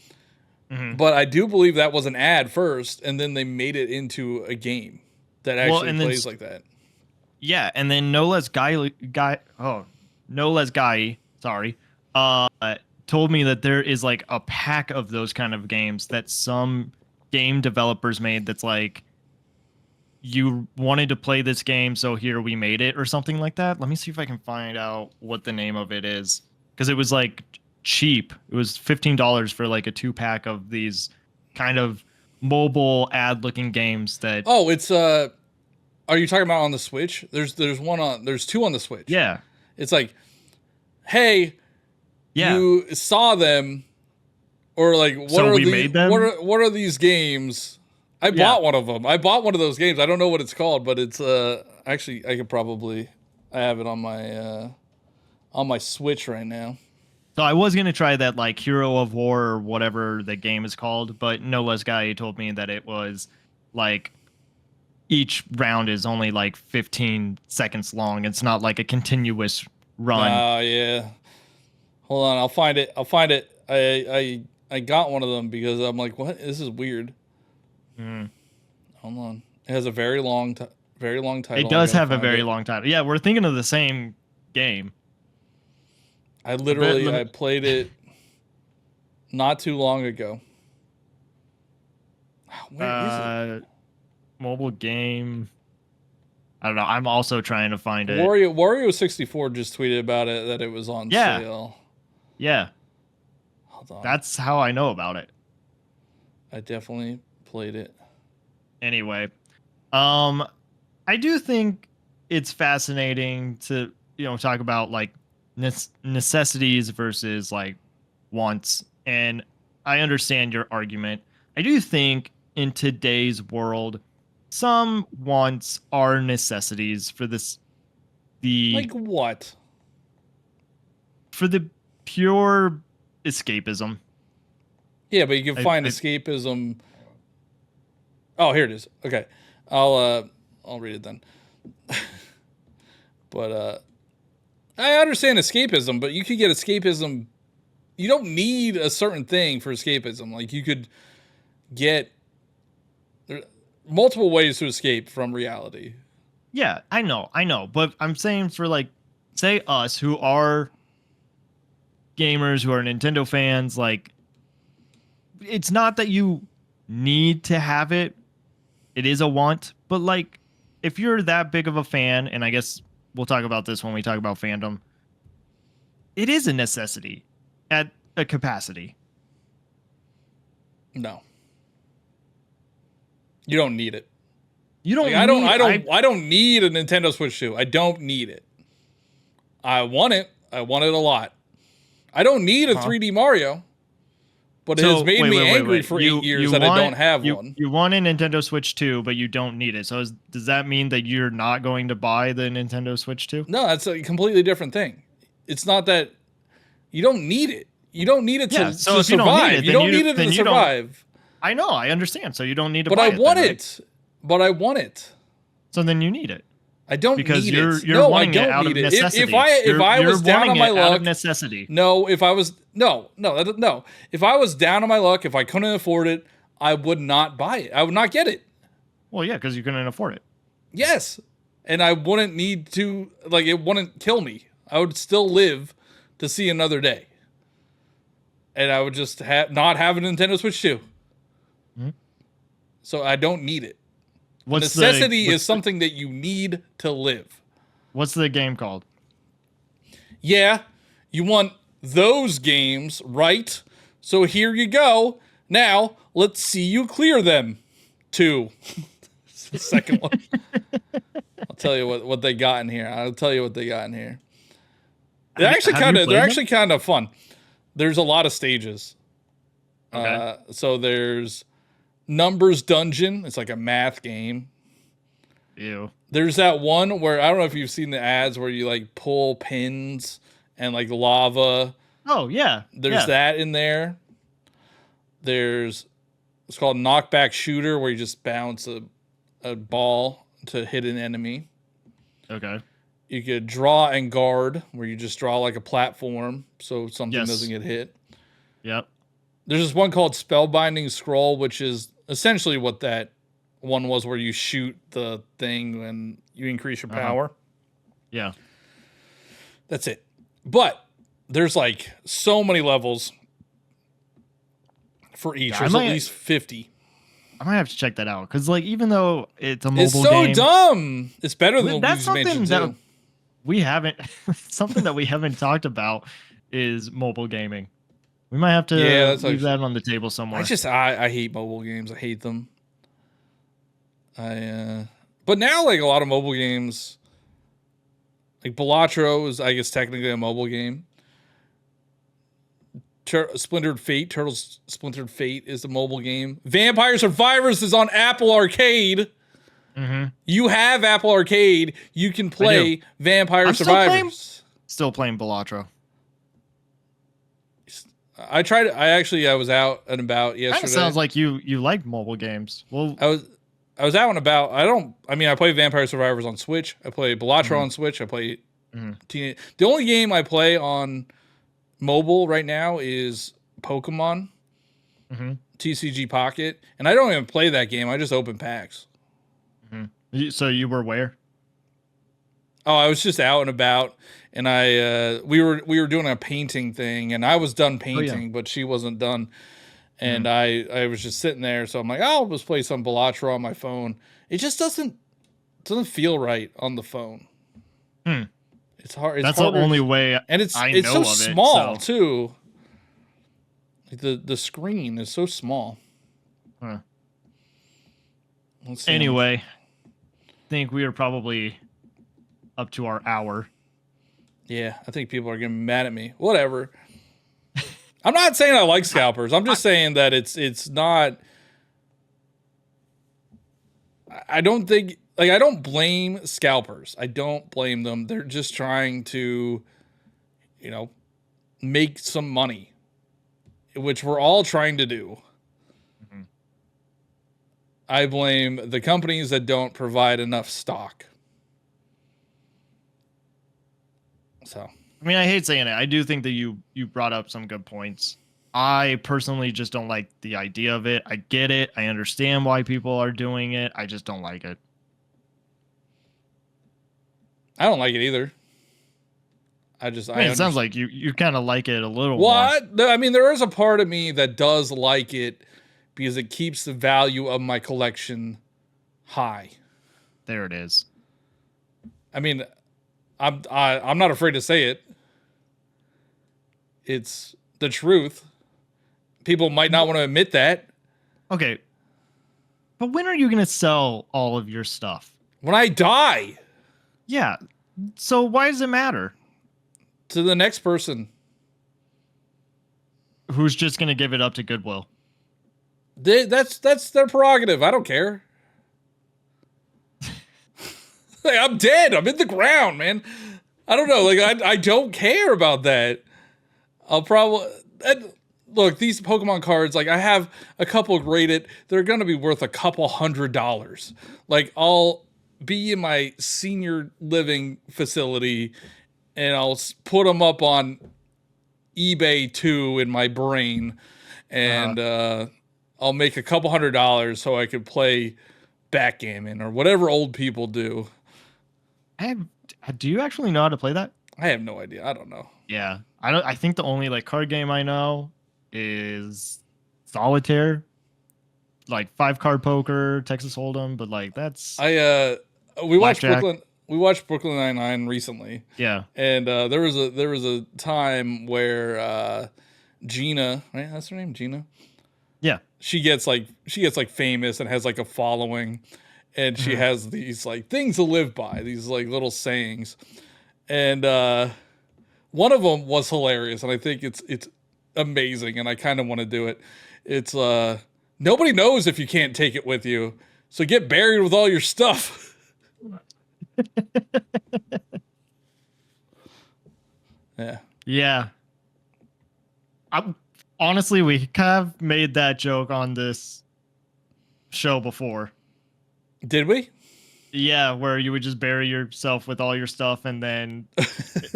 Mm-hmm. But I do believe that was an ad first, and then they made it into a game that actually plays like that. Yeah, and then No Less Guy, sorry, told me that there is like a pack of those kind of games that some game developers made that's like, you wanted to play this game, so here we made it, or something like that. Let me see if I can find out what the name of it is, because it was like cheap. It was $15 for like a 2-pack of these kind of mobile ad looking games that it's are you talking about on the Switch? There's two on the Switch. Yeah. It's like, hey, you saw them, or like what are these games? I bought one of them. I bought one of those games. I don't know what it's called, but it's actually I have it on my Switch right now. So I was gonna try that like Hero of War or whatever the game is called, but No Less Guy told me that it was like each round is only like 15 seconds long. It's not like a continuous run. Oh yeah. Hold on, I'll find it. I got one of them because I'm like, what? This is weird. Hold on. It has a very long title. It does have a very long title. Yeah, we're thinking of the same game. I played it not too long ago. Where is it? Mobile game. I don't know. I'm also trying to find it. Wario 64 just tweeted about it, that it was on sale. Yeah. Hold on. That's how I know about it. I definitely played it. Anyway, I do think it's fascinating to, talk about like necessities versus like wants. And I understand your argument. I do think in today's world, some wants are necessities for like what? For the pure escapism. Yeah, but you can find escapism. Oh, here it is. Okay. I'll read it then. But I understand escapism, but you could get escapism. You don't need a certain thing for escapism. Like you could get multiple ways to escape from reality. Yeah, I know. But I'm saying for like, say us who are gamers, who are Nintendo fans, like it's not that you need to have it. It is a want, but like if you're that big of a fan, and I guess we'll talk about this when we talk about fandom, it is a necessity at a capacity. No. You don't need it. You don't. Like, I don't need a Nintendo Switch 2. I don't need it. I want it. I want it a lot. I don't need a 3D Mario, but it has made me angry for 8 years that I don't have one. You want a Nintendo Switch 2, but you don't need it. So does that mean that you're not going to buy the Nintendo Switch 2? No, that's a completely different thing. It's not that you don't need it. You don't need it to survive. You don't need it to survive. I know, I understand. So you don't need to buy it. But I want it. But I want it. So then you need it. I don't because need it. You're wanting it out of necessity. If I was down on my luck, out of necessity. No, if I was down on my luck, if I couldn't afford it, I would not buy it. I would not get it. Well, yeah, because you couldn't afford it. Yes. And I wouldn't need to, like, it wouldn't kill me. I would still live to see another day. And I would just not have a Nintendo Switch 2. Mm-hmm. So I don't need it. Necessity is something that you need to live. What's the game called? Yeah, you want those games, right? So here you go. Now, let's see you clear them. 2. The second one. I'll tell you what they got in here. They're actually kind of fun. There's a lot of stages. Okay. So there's Numbers Dungeon. It's like a math game. Ew. There's that one where I don't know if you've seen the ads where you like pull pins and like lava. Oh yeah. There's that in there. It's called Knockback Shooter where you just bounce a ball to hit an enemy. Okay. You could Draw and Guard where you just draw like a platform so something doesn't get hit. Yep. There's this one called Spellbinding Scroll, which is essentially what that one was where you shoot the thing and you increase your power. Yeah. That's it. But there's like so many levels for each. There's at least 50. I might have to check that out because, like, even though it's a mobile game, it's so dumb. It's better than that's something that we haven't. Something that we haven't talked about is mobile gaming. We might have to leave that on the table somewhere. I hate mobile games. I hate them. But now like a lot of mobile games, like Balatro is I guess technically a mobile game. Splintered Fate is a mobile game. Vampire Survivors is on Apple Arcade. Mm-hmm. You have Apple Arcade. You can play Vampire Survivors. Still playing Balatro. I tried. I was out and about yesterday. Kind of sounds like you like mobile games. Well, I was out and about. I play Vampire Survivors on Switch. I play Balatro on Switch. I play The only game I play on mobile right now is Pokemon TCG Pocket, and I don't even play that game. I just open packs. Mm-hmm. So you were where? Oh, I was just out and about, and we were doing a painting thing, and I was done painting, but she wasn't done. And I was just sitting there, so I'm like, I'll just play some Balatro on my phone. It just doesn't feel right on the phone. It's hard. That's the only way, and it's so small too. Like the screen is so small. Huh. Anyway, I think we are probably up to our hour. Yeah, I think people are getting mad at me. Whatever. I'm not saying I like Scalpers. I'm just saying that it's not. I don't think I don't blame Scalpers. I don't blame them. They're just trying to, make some money, which we're all trying to do. Mm-hmm. I blame the companies that don't provide enough stock. So. I mean, I hate saying it. I do think that you brought up some good points. I personally just don't like the idea of it. I get it. I understand why people are doing it. I just don't like it. I don't like it either. It sounds like you kind of like it a little more. I mean, there is a part of me that does like it because it keeps the value of my collection high. There it is. I mean, I'm not afraid to say it. It's the truth. People might not want to admit that. Okay. But when are you going to sell all of your stuff? When I die. Yeah. So why does it matter? To the next person. Who's just going to give it up to Goodwill? That's their prerogative. I don't care. Like, I'm dead. I'm in the ground, man. I don't know. Like, I don't care about that. I'll probably... Look, these Pokemon cards, like, I have a couple graded. They're going to be worth a couple $100. Like, I'll be in my senior living facility, and I'll put them up on eBay, too, in my brain. And I'll make a couple $100 so I could play backgammon or whatever old people do. Do you actually know how to play that? I have no idea. I don't know. Yeah, I think the only like card game I know is Solitaire, like 5-card poker, Texas Hold'em, but like that's we watched Brooklyn Nine-Nine recently. Yeah, and there was a time where Gina, right? That's her name, Gina. Yeah, she gets like famous and has like a following, and she has these like things to live by, these like little sayings, and one of them was hilarious, and I think it's amazing, and I kind of want to do it. It's nobody knows if you can't take it with you, so get buried with all your stuff. Yeah. Honestly, we have made that joke on this show before. Did we? Yeah, where you would just bury yourself with all your stuff, and then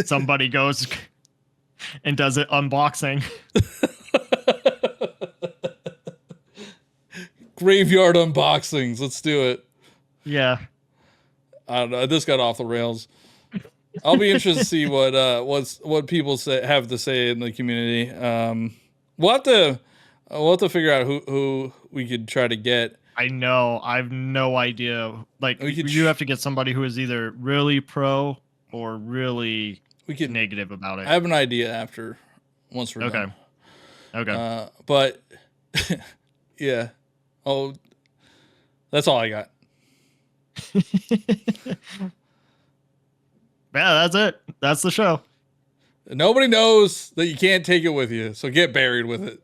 somebody goes and does it unboxing. Graveyard unboxings. Let's do it. Yeah. I don't know. This got off the rails. I'll be interested to see what people have to say in the community. We'll have to figure out who we could try to get. I know. I have no idea. Like you have to get somebody who is either really pro or really negative about it. I have an idea once we're done. Okay. But yeah. Oh, that's all I got. Yeah, that's it. That's the show. Nobody knows that you can't take it with you, so get buried with it.